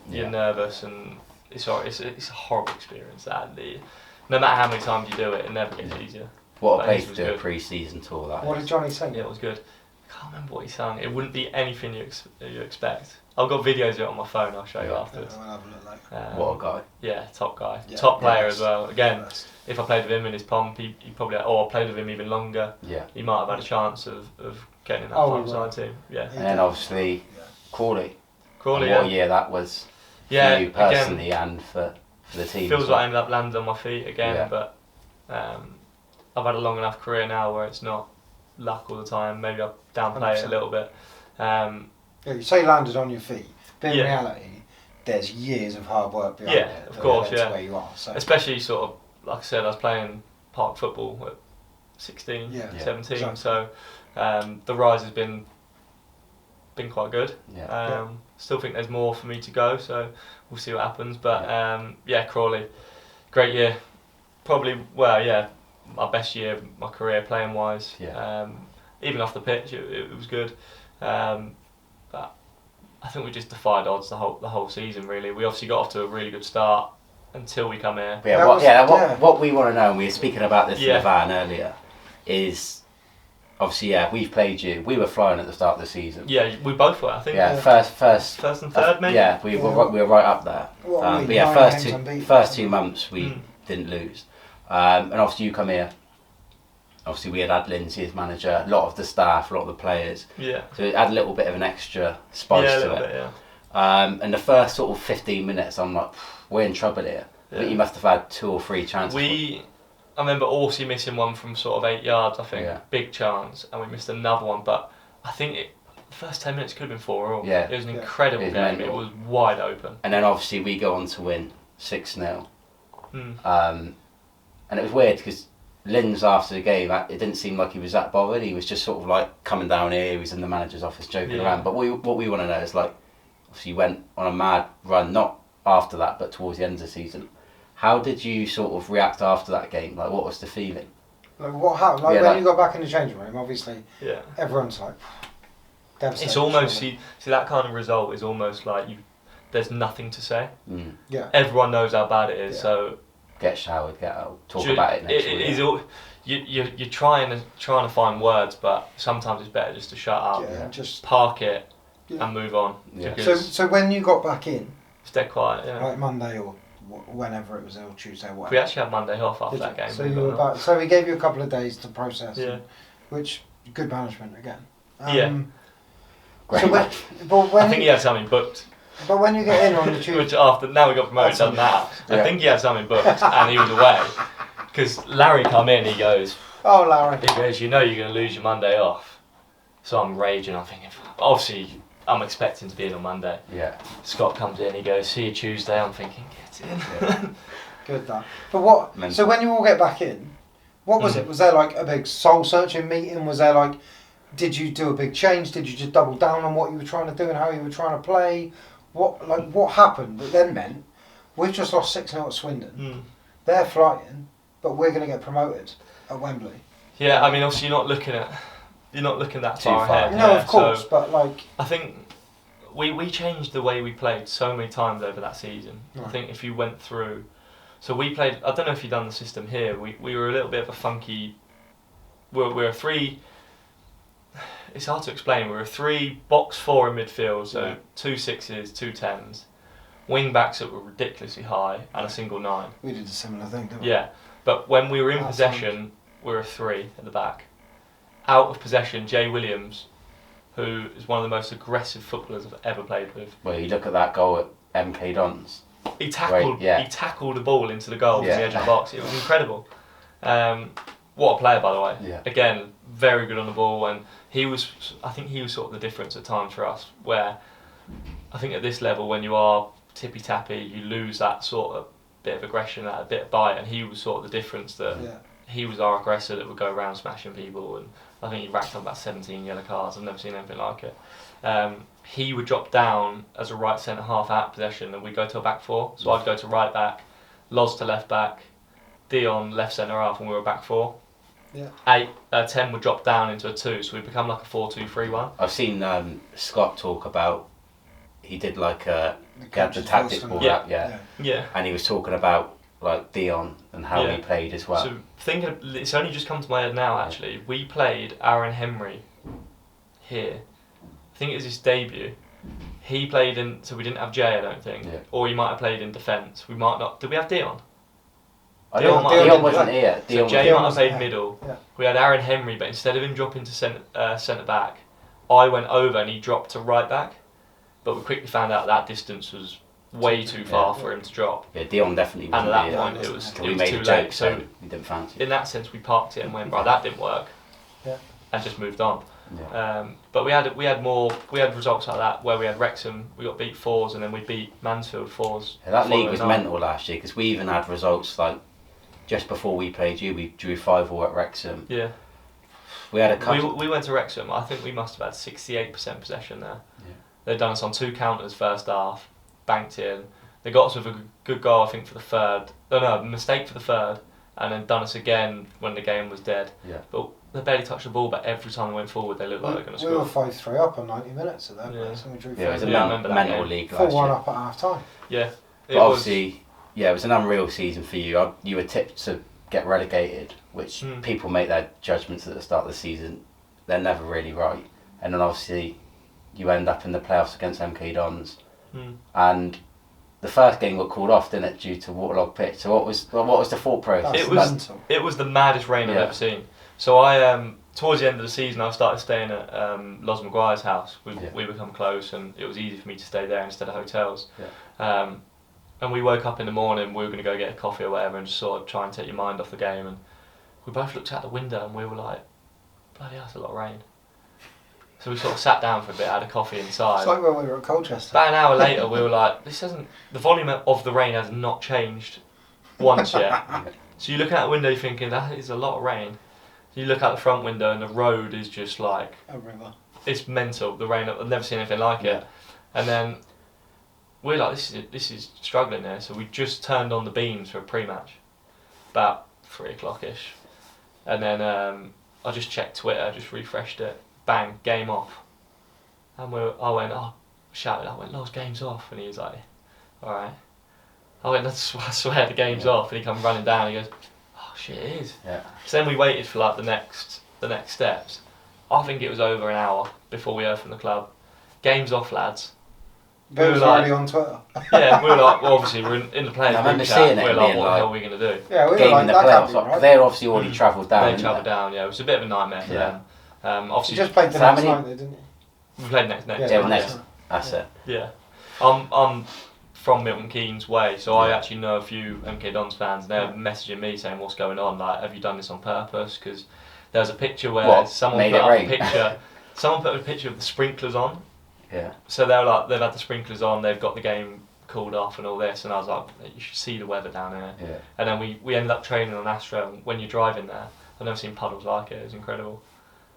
S5: you're
S6: Yeah.
S5: nervous, and it's a horrible experience. No matter how many times you do it, it never gets easier.
S6: What a
S5: But
S6: place
S5: his
S6: to
S5: was
S6: do a
S5: good.
S6: pre-season tour, that
S3: What
S6: is.
S3: did Johnny say?
S5: Yeah, it was good. I can't remember what he sang. It wouldn't be anything you expect. I've got videos of it on my phone. I'll show you
S6: Yeah.
S5: afterwards.
S3: I'll have a look later.
S6: What a guy.
S5: Yeah, top guy,
S3: Yeah,
S5: top player
S3: yeah,
S5: as well. Again,
S3: Best.
S5: if I played with him in his pomp, he probably, or I played with him even longer,
S6: Yeah.
S5: he might have had a chance of getting in that
S3: Oh,
S5: final
S3: he
S5: side team. Yeah,
S6: And then obviously Crawley.
S5: Crawley.
S6: And what a
S5: Yeah,
S6: year that was
S5: yeah.
S6: for you personally and for the team.
S5: Feels
S6: as
S5: like I
S6: well.
S5: ended up landing on my feet again,
S6: Yeah.
S5: but I've had a long enough career now where it's not luck all the time. Maybe I downplay it a
S3: 100%.
S5: little bit.
S3: Yeah, you say landed on your feet, but in
S5: Yeah.
S3: reality, there's years of hard work behind
S5: Yeah,
S3: it.
S5: of
S3: that
S5: course,
S3: led to
S5: yeah.
S3: where you are. So
S5: Especially sort of, like I said, I was playing park football at 16,
S3: Yeah.
S6: Yeah.
S5: 17,
S3: Exactly.
S5: so the rise has been quite good.
S6: Yeah.
S5: Still think there's more for me to go, so we'll see what happens. But Crawley, great year. Probably, my best year of my career playing wise.
S6: Yeah.
S5: Even off the pitch, it was good. But I think we just defied odds the whole season. Really, we obviously got off to a really good start until we come here.
S6: But yeah,
S3: That
S6: what,
S3: was-
S6: yeah, what,
S3: yeah.
S6: what we want to know, and we were speaking about this in
S5: Yeah.
S6: the van earlier, is obviously, we've played you. We were flying at the start of the season.
S5: Yeah, we both were. I think.
S6: Yeah,
S3: Yeah.
S6: first
S5: First and third, maybe.
S6: Yeah, we were right up there.
S3: What are we,
S6: But yeah,
S3: 9
S6: first
S3: games
S6: two
S3: unbeaten?
S6: months we
S5: Mm.
S6: didn't lose, and obviously you come here. Obviously we had Lindsay as manager, a lot of the staff, a lot of the players,
S5: Yeah.
S6: so it had a little bit of an extra spice
S5: Yeah, a
S6: to
S5: little
S6: it.
S5: bit. Yeah.
S6: And the first sort of 15 minutes, I'm like, we're in trouble here. I think
S5: Yeah.
S6: you must have had 2 or 3 chances.
S5: I remember Orsi missing one from sort of 8 yards, I think,
S6: Yeah.
S5: big chance, and we missed another one. But I think the first 10 minutes could have been 4-4.
S6: Yeah.
S5: It was an
S3: Yeah.
S5: incredible
S6: It was
S5: game.
S6: mental.
S5: It was wide open.
S6: And then obviously we go on to win 6-0.
S5: Mm.
S6: And it was weird because Linz after the game, it didn't seem like he was that bothered. He was just sort of like coming down here. He was in the manager's office joking
S5: Yeah.
S6: around. But what we want to know is like, obviously you went on a mad run, not after that, but towards the end of the season. How did you sort of react after that game? Like, what was the feeling?
S3: Like, what happened? Like
S6: Yeah,
S3: when
S6: like-
S3: you got back in the changing room, obviously
S5: Yeah.
S3: everyone's like devastated.
S5: It's almost
S3: surely.
S5: see that kind of result is almost like there's nothing to say.
S6: Mm.
S3: Yeah.
S5: Everyone knows how bad it is.
S3: Yeah.
S5: So
S6: Get showered, get out, talk
S5: ju-
S6: about it next
S5: it
S6: week.
S5: is all. You're trying to find words, but sometimes it's better just to shut up,
S3: Yeah. Just
S5: park it,
S3: Yeah.
S5: and move on.
S6: Yeah.
S5: Because
S3: so when you got back in,
S5: it's dead quiet. Yeah.
S3: like Monday or whenever it was, or Tuesday, whatever.
S5: We actually had Monday off after
S3: Did
S5: that
S3: you?
S5: game.
S3: So
S5: believe
S3: you
S5: it
S3: were
S5: or not.
S3: back. So he gave you a couple of days to process.
S5: Yeah.
S3: Which good management again.
S5: Yeah.
S6: Great
S3: So when,
S6: match.
S3: but when
S5: I think he had something booked.
S3: but when you get in on the Tuesday,
S5: Which after now we got promoted,
S3: That's
S5: doesn't matter. I
S6: Yeah.
S5: think he had something booked and he was away. Because Larry come in, he goes,
S3: oh Larry,
S5: you know you're going to lose your Monday off. So I'm raging, I'm thinking, obviously I'm expecting to be in on Monday.
S6: Yeah.
S5: Scott comes in, he goes, see you Tuesday. I'm thinking, get in.
S3: good that. But what?
S6: Mental.
S3: So when you all get back in, what was it? Was there like a big soul searching meeting? Was there like, did you do a big change? Did you just double down on what you were trying to do and how you were trying to play? What happened that then meant we've just lost 6-0 at Swindon.
S5: Mm.
S3: They're flying, but we're going to get promoted at Wembley.
S5: Yeah, I mean obviously you're not looking that
S6: Too
S5: far
S6: far.
S5: ahead.
S3: No,
S5: yeah,
S3: of course,
S5: so
S3: but like,
S5: I think we changed the way we played so many times over that season. I
S3: Right.
S5: think if you went through, so we played. I don't know if you've done the system here. We were a little bit of a funky. We're a 3. It's hard to explain. We're a 3 box 4 in midfield, so
S3: Yeah.
S5: 2 6s, 2 10s, wing backs that were ridiculously high, and a single 9.
S3: we did a similar thing, didn't we?
S5: Yeah, but when we were in
S3: That's
S5: possession, we were a 3 at the back. Out of possession, Jay Williams, who is one of the most aggressive footballers I've ever played with.
S6: Well, you look at that goal at MK Dons.
S5: He tackled.
S6: Right, yeah.
S5: He tackled the ball into the goal from
S6: Yeah.
S5: the edge of the box. It was incredible. What a player, by the way.
S6: Yeah.
S5: Again, very good on the ball, and he was. I think he was sort of the difference at times for us. Where I think at this level, when you are tippy tappy, you lose that sort of bit of aggression, that bit of bite, and he was sort of the difference that
S3: Yeah.
S5: he was our aggressor that would go around smashing people, and I think he racked up about 17 yellow cards. I've never seen anything like it. He would drop down as a right centre half out possession, and we'd go to a back four. So I'd go to right back, Loz to left back, Dion left centre half, and we were back four.
S3: Yeah.
S5: 10 would drop down into a 2, so we'd become like a 4-2-3-1.
S6: I've seen Scott talk about, he did like he had the
S3: coach's
S6: tactics
S3: voice
S6: board
S5: Yeah.
S6: up, yeah.
S5: Yeah.
S6: And he was talking about like Dion and how
S5: Yeah.
S6: he played as well.
S5: So it's only just come to my head now. Actually, we played Aaron Henry here. I think it was his debut. He played in, so we didn't have Jay, I don't think,
S6: Yeah.
S5: or he might have played in defence. We might not. Did we have Dion?
S6: Dion
S5: Dion
S6: wasn't here.
S5: So
S6: Dion
S5: Jay
S6: was
S5: might have played
S3: there.
S5: middle.
S3: Yeah.
S5: We had Aaron Henry, but instead of him dropping to centre back, I went over and he dropped to right back. But we quickly found out that distance was way too far for him to drop.
S6: Yeah, Dion definitely
S5: And
S6: wasn't
S5: at that
S6: here.
S5: point, it was
S6: we made
S5: too
S6: a
S5: late.
S6: joke,
S5: So
S6: he didn't fancy it.
S5: in that sense, we parked it and went, right, that didn't work,
S3: Yeah.
S5: and just moved on.
S6: Yeah.
S5: But we had results like that where we had Wrexham, we got beat 4s, and then we beat Mansfield 4s.
S6: Yeah, that league was
S5: following night.
S6: mental last year because we even had results like just before we played you, we drew 5-5 at Wrexham.
S5: Yeah.
S6: We had a couple.
S5: We went to Wrexham. I think we must have had 68% possession there.
S6: Yeah.
S5: They'd done us on 2 counters first half, banked in. They got us with a good goal, I think, for the third. No, mistake for the third, and then done us again when the game was dead.
S6: Yeah.
S5: But they barely touched the ball, but every time they went forward, they looked like they were going to
S3: We were
S5: score.
S3: 5-3 up on 90 minutes at that
S5: Yeah.
S3: place, and we drew
S6: Yeah, it was a
S3: 4-1.
S5: Yeah, I remember that
S6: mental
S5: game.
S6: league last
S3: 4-1
S6: year.
S3: up at half time.
S5: Yeah.
S6: But obviously, yeah, it was an unreal season for you. You were tipped to get relegated, which people make their judgments at the start of the season. They're never really right. And then obviously, you end up in the playoffs against MK Dons. And the first game got called off, didn't it, due to waterlogged pitch? So what was the thought process?
S3: That's
S5: It was the maddest rain I've
S6: Yeah.
S5: ever seen. So I towards the end of the season I started staying at Loz Maguire's house. We become close, and it was easy for me to stay there instead of hotels.
S6: Yeah.
S5: And we woke up in the morning, we were going to go get a coffee or whatever and just sort of try and take your mind off the game, and we both looked out the window and we were like, bloody hell, that's a lot of rain. So we sort of sat down for a bit, had a coffee inside.
S3: It's like when we were at Colchester.
S5: About an hour later, we were like, the volume of the rain has not changed once yet. So you look out the window, you're thinking, that is a lot of rain. You look out the front window and the road is just like,
S3: A river.
S5: it's mental, the rain, I've never seen anything like it. And then we're like, this is struggling there. So we just turned on the beams for a pre-match, about 3 o'clock-ish. And then I just checked Twitter, just refreshed it, bang, game off. And shouted, I went, Loz, game's off. And he was like, alright. I went, I swear the game's off. And he come running down, and he goes, oh shit, it is.
S6: Yeah.
S5: So then we waited for like the next steps. I think it was over an hour before we heard from the club. Game's off, lads.
S3: But it was
S5: We were like-
S3: already on Twitter.
S5: Yeah, we were like, well, obviously we're in the players'
S6: I
S5: group
S6: remember
S5: chat.
S6: seeing it
S5: We're
S6: and
S5: like,
S6: being
S5: what the
S6: like-
S5: hell are we gonna do?
S3: Yeah, we were
S6: Game
S3: like,
S6: in the
S3: that can't
S6: playoffs.
S3: be
S6: Like,
S3: right.
S6: they had obviously already travelled down.
S5: They
S6: didn't
S5: travelled down. Yeah, it was a bit of a nightmare for
S6: Yeah.
S5: them.
S3: You
S5: Obviously,
S3: just played the
S6: So how
S3: next
S6: many-
S3: night, though, didn't you?
S5: we played next.
S3: Yeah,
S6: Yeah,
S3: nice.
S6: next. That's it.
S5: Yeah, I'm from Milton Keynes way, so I
S6: Yeah.
S5: actually know a few MK Dons fans. They're messaging me saying, "What's going on? Like, have you done this on purpose?" Because there's a picture where
S6: What?
S5: someone
S6: Made
S5: put
S6: it
S5: up
S6: rain?
S5: a picture. Someone put a picture of the sprinklers on.
S6: Yeah.
S5: So they're like, they've had the sprinklers on, they've got the game called off and all this, and I was like, you should see the weather down here.
S6: Yeah.
S5: And then we ended up training on Astra, and when you're driving there, I've never seen puddles like it, it was incredible.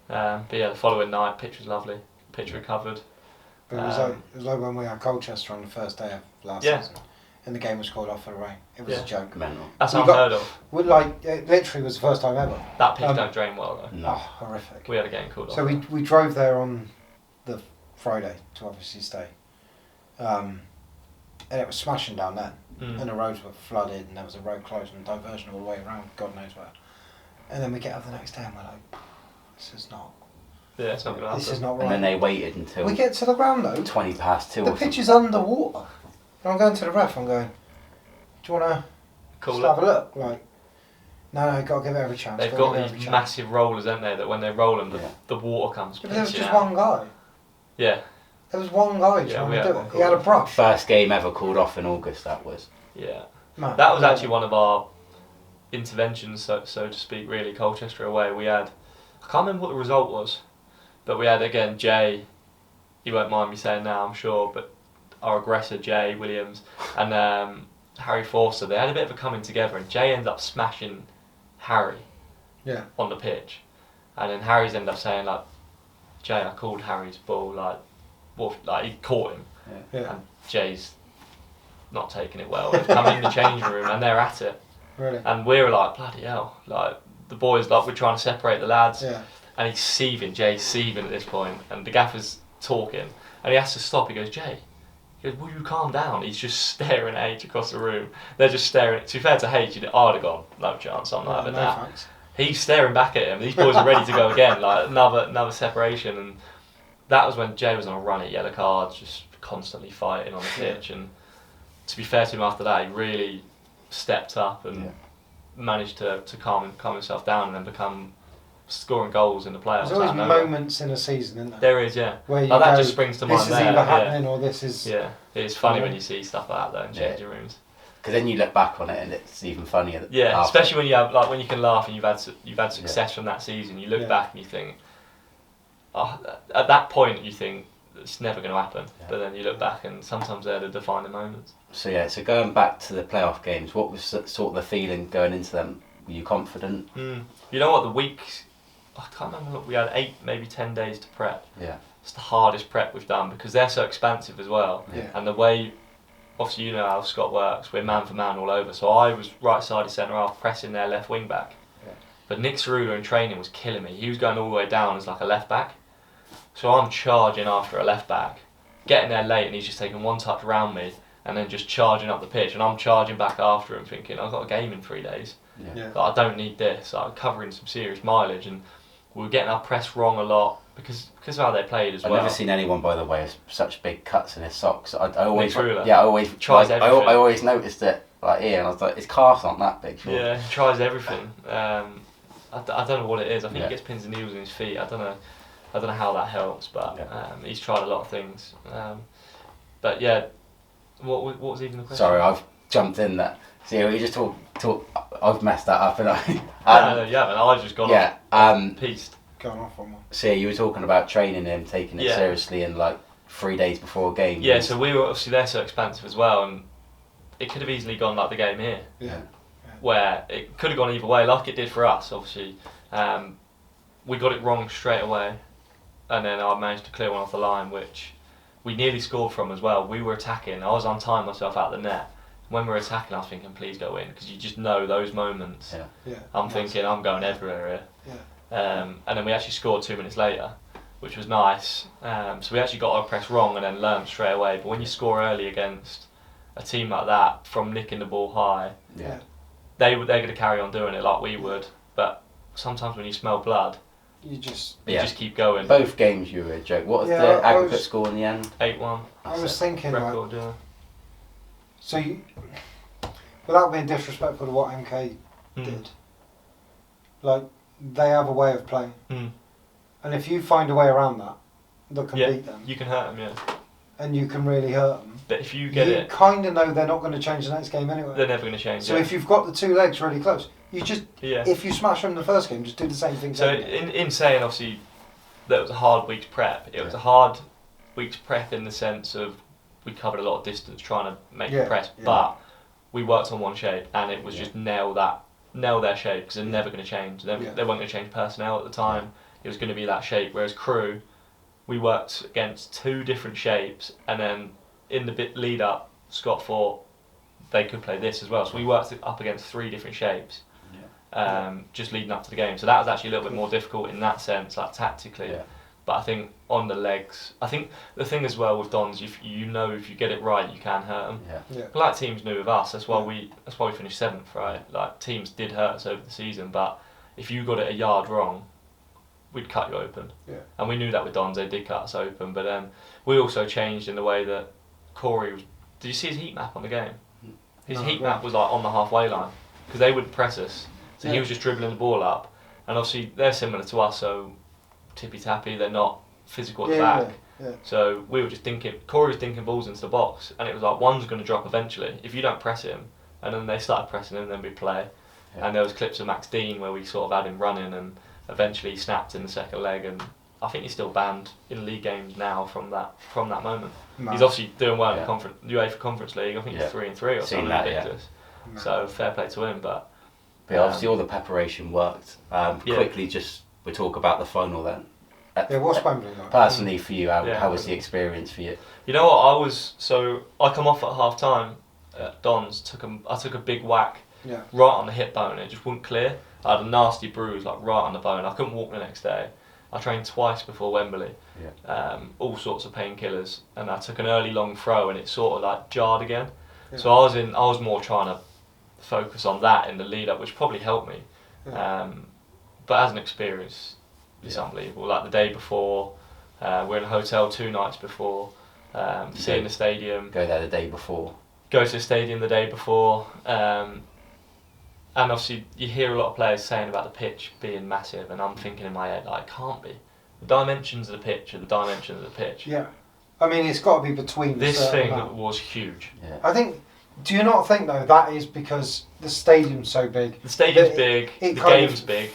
S5: But yeah, the following night, pitch was lovely, pitch recovered.
S3: But it was like when we had Colchester on the first day of last
S5: Yeah.
S3: season, and the game was called off for the rain. It was
S5: Yeah.
S3: a joke.
S6: Mental.
S5: That's
S3: We
S5: unheard of.
S3: It literally was the first time ever.
S5: That pitch
S3: Um,
S5: don't drain well though.
S6: No.
S3: Oh, horrific.
S5: We had a game called
S3: So
S5: off.
S3: we drove there on the Friday to obviously stay. And it was smashing down then.
S5: Mm.
S3: And the roads were flooded, and there was a road closed and diversion all the way around, God knows where. And then we get up the next day and we're like, this is not
S5: Yeah,
S3: This is not
S6: And then
S3: right.
S6: they waited until
S3: We get to the ground though.
S6: 20 past 2
S3: The
S6: or
S3: pitch
S6: something.
S3: is underwater. And I'm going to the ref. I'm going, do you want to
S5: Cool.
S3: just have a look? Like, no, got to give it every chance.
S5: They've
S3: gotta
S5: got
S3: give it every
S5: these
S3: chance.
S5: massive rollers, haven't they? That when they roll them,
S6: Yeah.
S5: the water comes.
S3: But there was
S5: pitching
S3: just
S5: out.
S3: one guy.
S5: Yeah,
S3: There was one guy
S5: Yeah,
S3: trying
S5: we
S3: to
S5: had
S3: do
S5: one
S3: it. He had a
S5: called.
S3: brush.
S6: First game ever called off in August, that was.
S5: yeah.
S3: Man,
S5: That was actually one of our interventions, so to speak. Really, Colchester away. We had, I can't remember what the result was, but we had again Jay. He won't mind me saying now, I'm sure, but our aggressor Jay Williams and Harry Forster. They had a bit of a coming together, and Jay ends up smashing Harry. on the pitch, and then Harry's ended up saying like, Jay, I called Harry's ball like he caught him, and Jay's not taking it well. They've come in the changing room and they're at it,
S3: Really?
S5: and we were like, bloody hell, like the boys, like we're trying to separate the lads,
S3: Yeah.
S5: and he's seething, Jay's seething at this point, and the gaffer's talking, and he has to stop. He goes, Jay, he goes, will you calm down? He's just staring at H across the room. They're just staring. To be fair to H, I'd have gone, no chance, I'm not having
S3: no
S5: that.
S3: thanks.
S5: He's staring back at him. These boys are ready to go again, like another separation, and that was when Jay was on a run at yellow cards, just constantly fighting on the pitch. And to be fair to him, after that, he really stepped up and managed to calm himself down, and then become scoring goals in the playoffs.
S3: There's always moments in a season, isn't there?
S5: There is, yeah.
S3: Where you
S5: Like that
S3: go,
S5: just springs to mind.
S3: this is
S5: there,
S3: either happening or this is.
S5: Yeah, it's funny when you see stuff like that though in changing rooms.
S6: Because then you look back on it and it's even funnier.
S5: Yeah,
S6: after.
S5: especially when you have when you can laugh and you've had success from that season. You look back and you think, oh, at that point you think it's never going to happen. But then you look back and sometimes they're the defining moments.
S6: So going back to the playoff games, what was sort of the feeling going into them? Were you confident?
S5: You know what, the week, I can't remember, we had 8, maybe 10 days to prep.
S6: Yeah.
S5: It's the hardest prep we've done because they're so expansive as well.
S3: Yeah.
S5: And the way, obviously you know how Scott works, we're man for man all over. So I was right-sided centre-half pressing their left wing-back.
S6: Yeah.
S5: But Nick Cerullo in training was killing me. He was going all the way down as like a left-back. So I'm charging after a left-back, getting there late and he's just taking one touch around me and then just charging up the pitch. And I'm charging back after him thinking, I've got a game in 3 days.
S3: Yeah.
S5: But I don't need this. I'm covering some serious mileage and we were getting our press wrong a lot because of how they played as
S6: I've
S5: well.
S6: never seen anyone, by the way, with such big cuts in his socks. I always,
S5: Nick Cerullo.
S6: I always
S5: Tries
S6: I
S5: everything.
S6: always noticed it like here, and I was like, his calves aren't that big. Sure.
S5: Yeah, he tries everything. I don't know what it is. I think
S6: Yeah.
S5: he gets pins and needles in his feet. I don't know how that helps, but he's tried a lot of things. But yeah, what was even the question?
S6: Sorry, I've jumped in there. See, we just talk. I've messed that up, and
S5: No, and I just got off pieced.
S3: Going off on one.
S6: So you were talking about training him, taking it
S5: Yeah.
S6: seriously, and like 3 days before a game.
S5: Yeah, so we were obviously they're so expansive as well, and it could have easily gone like the game here,
S3: Yeah.
S5: where it could have gone either way, like it did for us. Obviously, we got it wrong straight away, and then I managed to clear one off the line, which we nearly scored from as well. We were attacking. I was untying myself out of the net. When we were attacking, I was thinking, please go in, because you just know those moments.
S3: Yeah.
S5: I'm thinking, I'm going everywhere here.
S3: Yeah.
S5: And then we actually scored 2 minutes later, which was nice. So we actually got our press wrong and then learned straight away. But when you score early against a team like that, from nicking the ball high,
S3: Yeah.
S5: they're going to carry on doing it like we would. But sometimes when you smell blood,
S3: You just.
S5: you just keep going.
S6: Both games you were a joke. What was
S3: Yeah,
S6: the
S3: I
S6: aggregate
S3: was-
S6: score in the end?
S5: 8-1.
S3: I was thinking, like,
S5: Record, yeah.
S3: so you, without being disrespectful to what MK
S5: Mm.
S3: did, like, they have a way of playing.
S5: Mm.
S3: And if you find a way around that, that can
S5: Yeah,
S3: beat them,
S5: you can hurt them, yeah.
S3: and you can really hurt them,
S5: But if you get
S3: you
S5: it,
S3: kind of know they're not going to change the next game anyway.
S5: they're never going to change
S3: So
S5: it.
S3: if you've got the two legs really close, you just,
S5: Yeah.
S3: if you smash them in the first game, just do the same thing.
S5: So in saying obviously that it was a hard week's prep, it was a hard week's prep in the sense of we covered a lot of distance trying to make the press, but we worked on one shape and it was just nail their shape because they're never going to change. They weren't going to change personnel at the time. It was going to be that shape. Whereas Crew, we worked against 2 different shapes, and then in the bit lead up, Scott thought they could play this as well. So we worked up against 3 different shapes, just leading up to the game. So that was actually a little bit more difficult in that sense, like tactically.
S6: Yeah.
S5: But I think on the legs, I think the thing as well with Dons, if you get it right, you can hurt them.
S6: Yeah.
S5: Like teams knew with us. That's why we finished 7th, right? Like teams did hurt us over the season, but if you got it a yard wrong, we'd cut you open.
S3: Yeah.
S5: And we knew that with Dons, they did cut us open. But we also changed in the way that Corey was. Did you see his heat map on the game? His heat map was like on the halfway line because they would press us. So he was just dribbling the ball up, and obviously they're similar to us, so tippy tappy. They're not physical at the back.
S3: Yeah.
S5: So we were just thinking. Corey was thinking balls into the box, and it was like one's going to drop eventually if you don't press him. And then they started pressing him, and then we play.
S6: Yeah.
S5: And there was clips of Max Dean where we sort of had him running, and eventually he snapped in the second leg, and I think he's still banned in league games now from that moment.
S3: Mad.
S5: He's obviously doing well in
S6: Yeah.
S5: the UEFA Conference League. I think he's 3-3 or
S6: Seen
S5: something
S6: that,
S5: ridiculous. So fair play to him. But
S6: But obviously all the preparation worked. Quickly, just we talk about the final then.
S3: What's Wembley like?
S6: Personally for you, how was the experience for you?
S5: You know what, I come off at half time at Don's, I took a big whack right on the hip bone, it just wouldn't clear. I had a nasty bruise like right on the bone. I couldn't walk the next day. I trained twice before Wembley, all sorts of painkillers, and I took an early long throw and it sort of like jarred again. So I was more trying to focus on that in the lead up, which probably helped me. But as an experience, it's unbelievable. Like the day before, we're in a hotel 2 nights before, seeing the stadium.
S6: Go there the day before.
S5: Go to the stadium the day before, and obviously you hear a lot of players saying about the pitch being massive, and I'm thinking in my head, like, it can't be. The dimensions of the pitch are the dimensions of the pitch.
S3: Yeah. I mean, it's got to be between
S5: this thing was huge.
S6: Yeah.
S3: I think, do you not think, though, that is because the stadium's so big?
S5: The stadium's big, the game's big.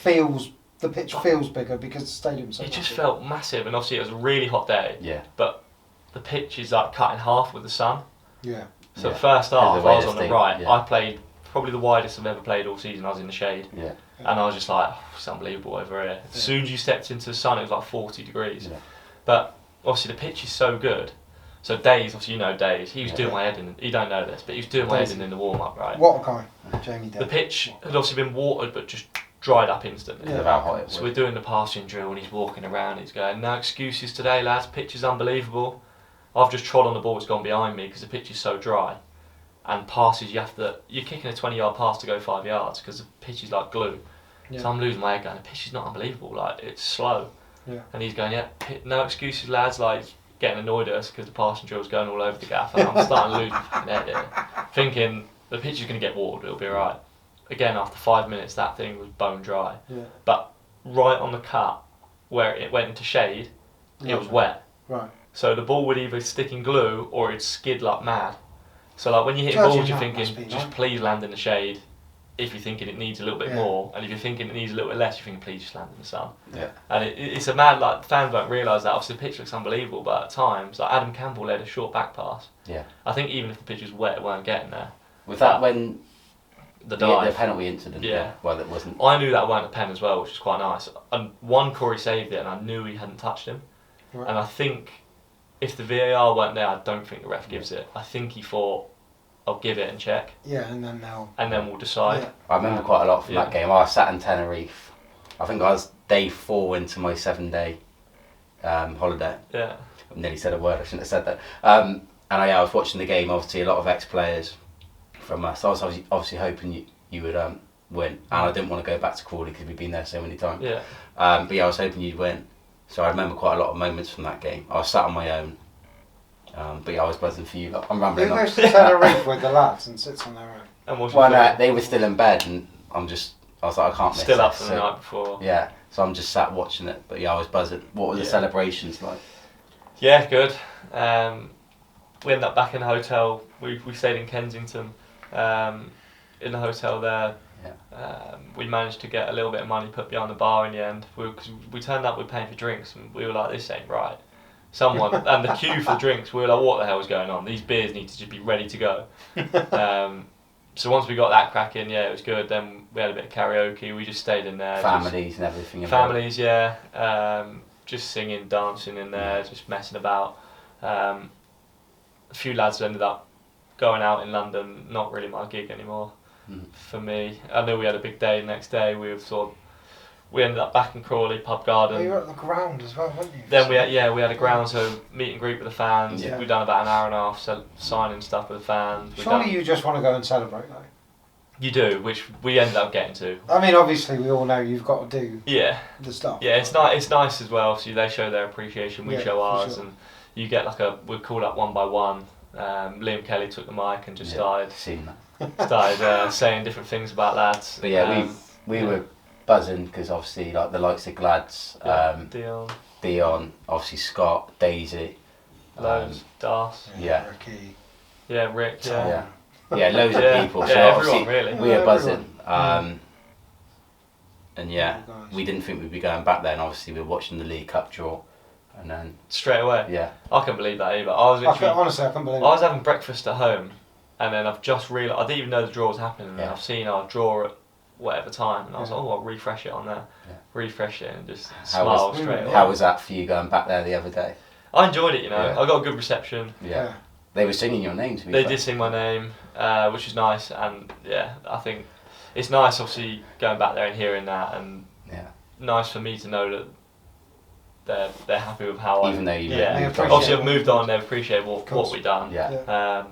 S3: The pitch feels bigger because the stadium's so
S5: It just
S3: massive.
S5: felt massive, and obviously it was a really hot day.
S6: Yeah.
S5: But the pitch is like cut in half with the sun.
S3: Yeah.
S5: So the first half, I was on the right.
S6: Yeah.
S5: I played probably the widest I've ever played all season. I was in the shade.
S6: Yeah.
S5: And I was just like, it's unbelievable over here. As soon as you stepped into the sun, it was like 40 degrees.
S6: Yeah.
S5: But obviously the pitch is so good. So Days, obviously you know Days, he was doing my head in. You don't know this, but he was doing my head in the warm up, right?
S3: What a guy, Jamie Day.
S5: The pitch had obviously been watered, but just dried up instantly.
S6: Because of how hot it was.
S5: So we're doing the passing drill, and he's walking around. He's going, "No excuses today, lads. Pitch is unbelievable. I've just trod on the ball. It's gone behind me because the pitch is so dry." And passes, you're kicking a 20-yard pass to go 5 yards because the pitch is like glue.
S3: Yeah.
S5: So I'm losing my head going, the pitch is not unbelievable, like it's slow.
S3: Yeah.
S5: And he's going, no excuses, lads, like getting annoyed at us because the passing drill's going all over the gaff. And I'm starting to lose my fucking head here, thinking the pitch is going to get watered, it'll be alright. Again, after 5 minutes, that thing was bone dry.
S3: Yeah.
S5: But right on the cut, where it went into shade, it was wet.
S3: Right.
S5: So the ball would either stick in glue or it'd skid like mad. So like when you hit
S3: Judging
S5: balls, you're
S3: that must
S5: thinking,
S3: be
S5: just
S3: nice.
S5: please land in the shade. If you're thinking it needs a little bit
S3: Yeah.
S5: more, and if you're thinking it needs a little bit less, you're thinking, please just land in the sun.
S6: Yeah.
S5: And it's a mad, like, fans don't realise that. Obviously the pitch looks unbelievable, but at times, like Adam Campbell led a short back pass.
S6: Yeah.
S5: I think even if the pitch was wet, it weren't getting there.
S6: Was that when
S5: The
S6: the
S5: dive.
S6: penalty incident?
S5: Yeah.
S6: Well, it wasn't.
S5: I knew that weren't a pen as well, which was quite nice. And Corey saved it, and I knew he hadn't touched him.
S3: Right.
S5: And I think if the VAR weren't there, I don't think the ref gives it. I think he thought, I'll give it and check,
S3: Yeah, and then now.
S5: and then we'll decide.
S3: Yeah.
S6: I remember quite a lot from
S5: Yeah.
S6: that game. I sat in Tenerife. I think I was day 4 into my 7-day holiday.
S5: Yeah.
S6: I nearly said a word, I shouldn't have said that. And I was watching the game, obviously a lot of ex-players from us. I was obviously hoping you would win. And I didn't want to go back to Crawley because we'd been there so many times.
S5: Yeah.
S6: But yeah, I was hoping you'd win. So I remember quite a lot of moments from that game. I was sat on my own. But yeah, I was buzzing for you. Like, I'm
S3: Who
S6: rambling on.
S3: goes to Tenerife with the lads and sits on their own?
S5: And what's
S6: Well,
S5: your
S6: no,
S5: thought?
S6: they were still in bed and I was like, I can't miss
S5: Still up
S6: this.
S5: from the night before.
S6: Yeah, so I'm just sat watching it. But yeah, I was buzzing. What were the
S5: Yeah.
S6: celebrations like?
S5: Yeah, good. We ended up back in the hotel. We stayed in Kensington, in the hotel there.
S6: Yeah.
S5: We managed to get a little bit of money put behind the bar in the end. Cause we turned up, we were paying for drinks, and we were like, this ain't right. And the queue for drinks, we were like, what the hell is going on? These beers need to just be ready to go. So once we got that cracking, yeah, it was good. Then we had a bit of karaoke. We just stayed in there.
S6: Families and everything. involved.
S5: Families, yeah. Just singing, dancing in there, just messing about. A few lads ended up going out in London. Not really my gig anymore. For me, I knew we had a big day the next day. We ended up back in Crawley pub garden.
S3: Oh, you were at the ground as well, weren't you?
S5: Then we had a ground, so meet and greet with the fans.
S6: Yeah.
S5: We've done about an hour and a half, so signing stuff with the fans.
S3: Surely you just want to go and celebrate, though.
S5: You do, which we ended up getting to.
S3: I mean, obviously, we all know you've got to do
S5: Yeah,
S3: the stuff.
S5: yeah, it's nice. It's nice as well. So they show their appreciation, we
S3: Yeah,
S5: show
S3: for
S5: ours,
S3: sure.
S5: and you get we're called up one by one. Liam Kelly took the mic and just
S6: Seen that.
S5: started saying different things about lads.
S6: But yeah, we were buzzing because obviously like the likes of Glads, Dion, obviously Scott, Daisy,
S5: loads, Das,
S6: yeah.
S3: Ricky.
S5: yeah, Rick,
S6: yeah, yeah, loads
S5: Yeah.
S6: of people. So
S5: Yeah,
S6: obviously
S5: everyone, really.
S6: we were
S3: Yeah,
S6: buzzing. And yeah,
S3: Oh, guys.
S6: we didn't think we'd be going back then. Obviously, we were watching the League Cup draw, and then
S5: straight away.
S6: yeah,
S5: I couldn't believe that either. I was literally,
S3: Honestly, I can't believe
S5: I was having breakfast at home, and then I've just realised I didn't even know the draw was happening. And
S6: Yeah.
S5: I've seen our draw at whatever time, and I was like, oh, I'll refresh it on there,
S6: Yeah.
S5: refresh it, and just
S6: How
S5: smile
S6: was-
S5: straight away.
S6: How was that for you going back there the other day?
S5: I enjoyed it, you know.
S6: Yeah.
S5: I got a good reception.
S6: Yeah. They were singing your name, to be
S5: They
S6: fair.
S5: did sing my name, which was nice, and yeah, I think it's nice, obviously, going back there and hearing that, and
S6: Yeah.
S5: nice for me to know that they're happy with how
S6: Even though you
S5: yeah.
S3: They
S6: moved on.
S5: Obviously,
S3: appreciate
S5: I've moved on. They've appreciated what
S3: course.
S5: we done.
S6: Yeah.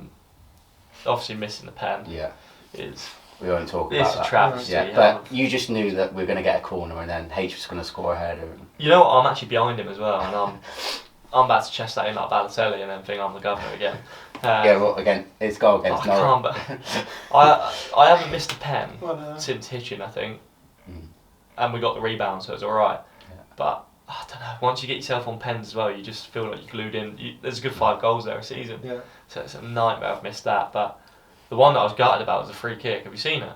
S5: Obviously, missing the pen
S6: Yeah.
S5: is
S6: We won't talk about
S5: it's a
S6: that.
S5: travesty.
S6: Yeah, but you just knew that we were going to get a corner and then H was going to score a header.
S5: You know what? I'm actually behind him as well, and I'm about to chest that in like Balotelli and then think I'm the governor again.
S6: Yeah, well, again, it's goal against
S5: I
S6: Norwich.
S5: can't, but I haven't missed a pen
S3: Well,
S5: since Hitchin, I think,
S6: Mm.
S5: and we got the rebound, so it was all right.
S6: Yeah.
S5: But I don't know. Once you get yourself on pens as well, you just feel like you're glued in. There's a good 5 goals there a season,
S3: Yeah.
S5: so it's a nightmare. I've missed that, but the one that I was gutted about was a free kick. Have you seen it?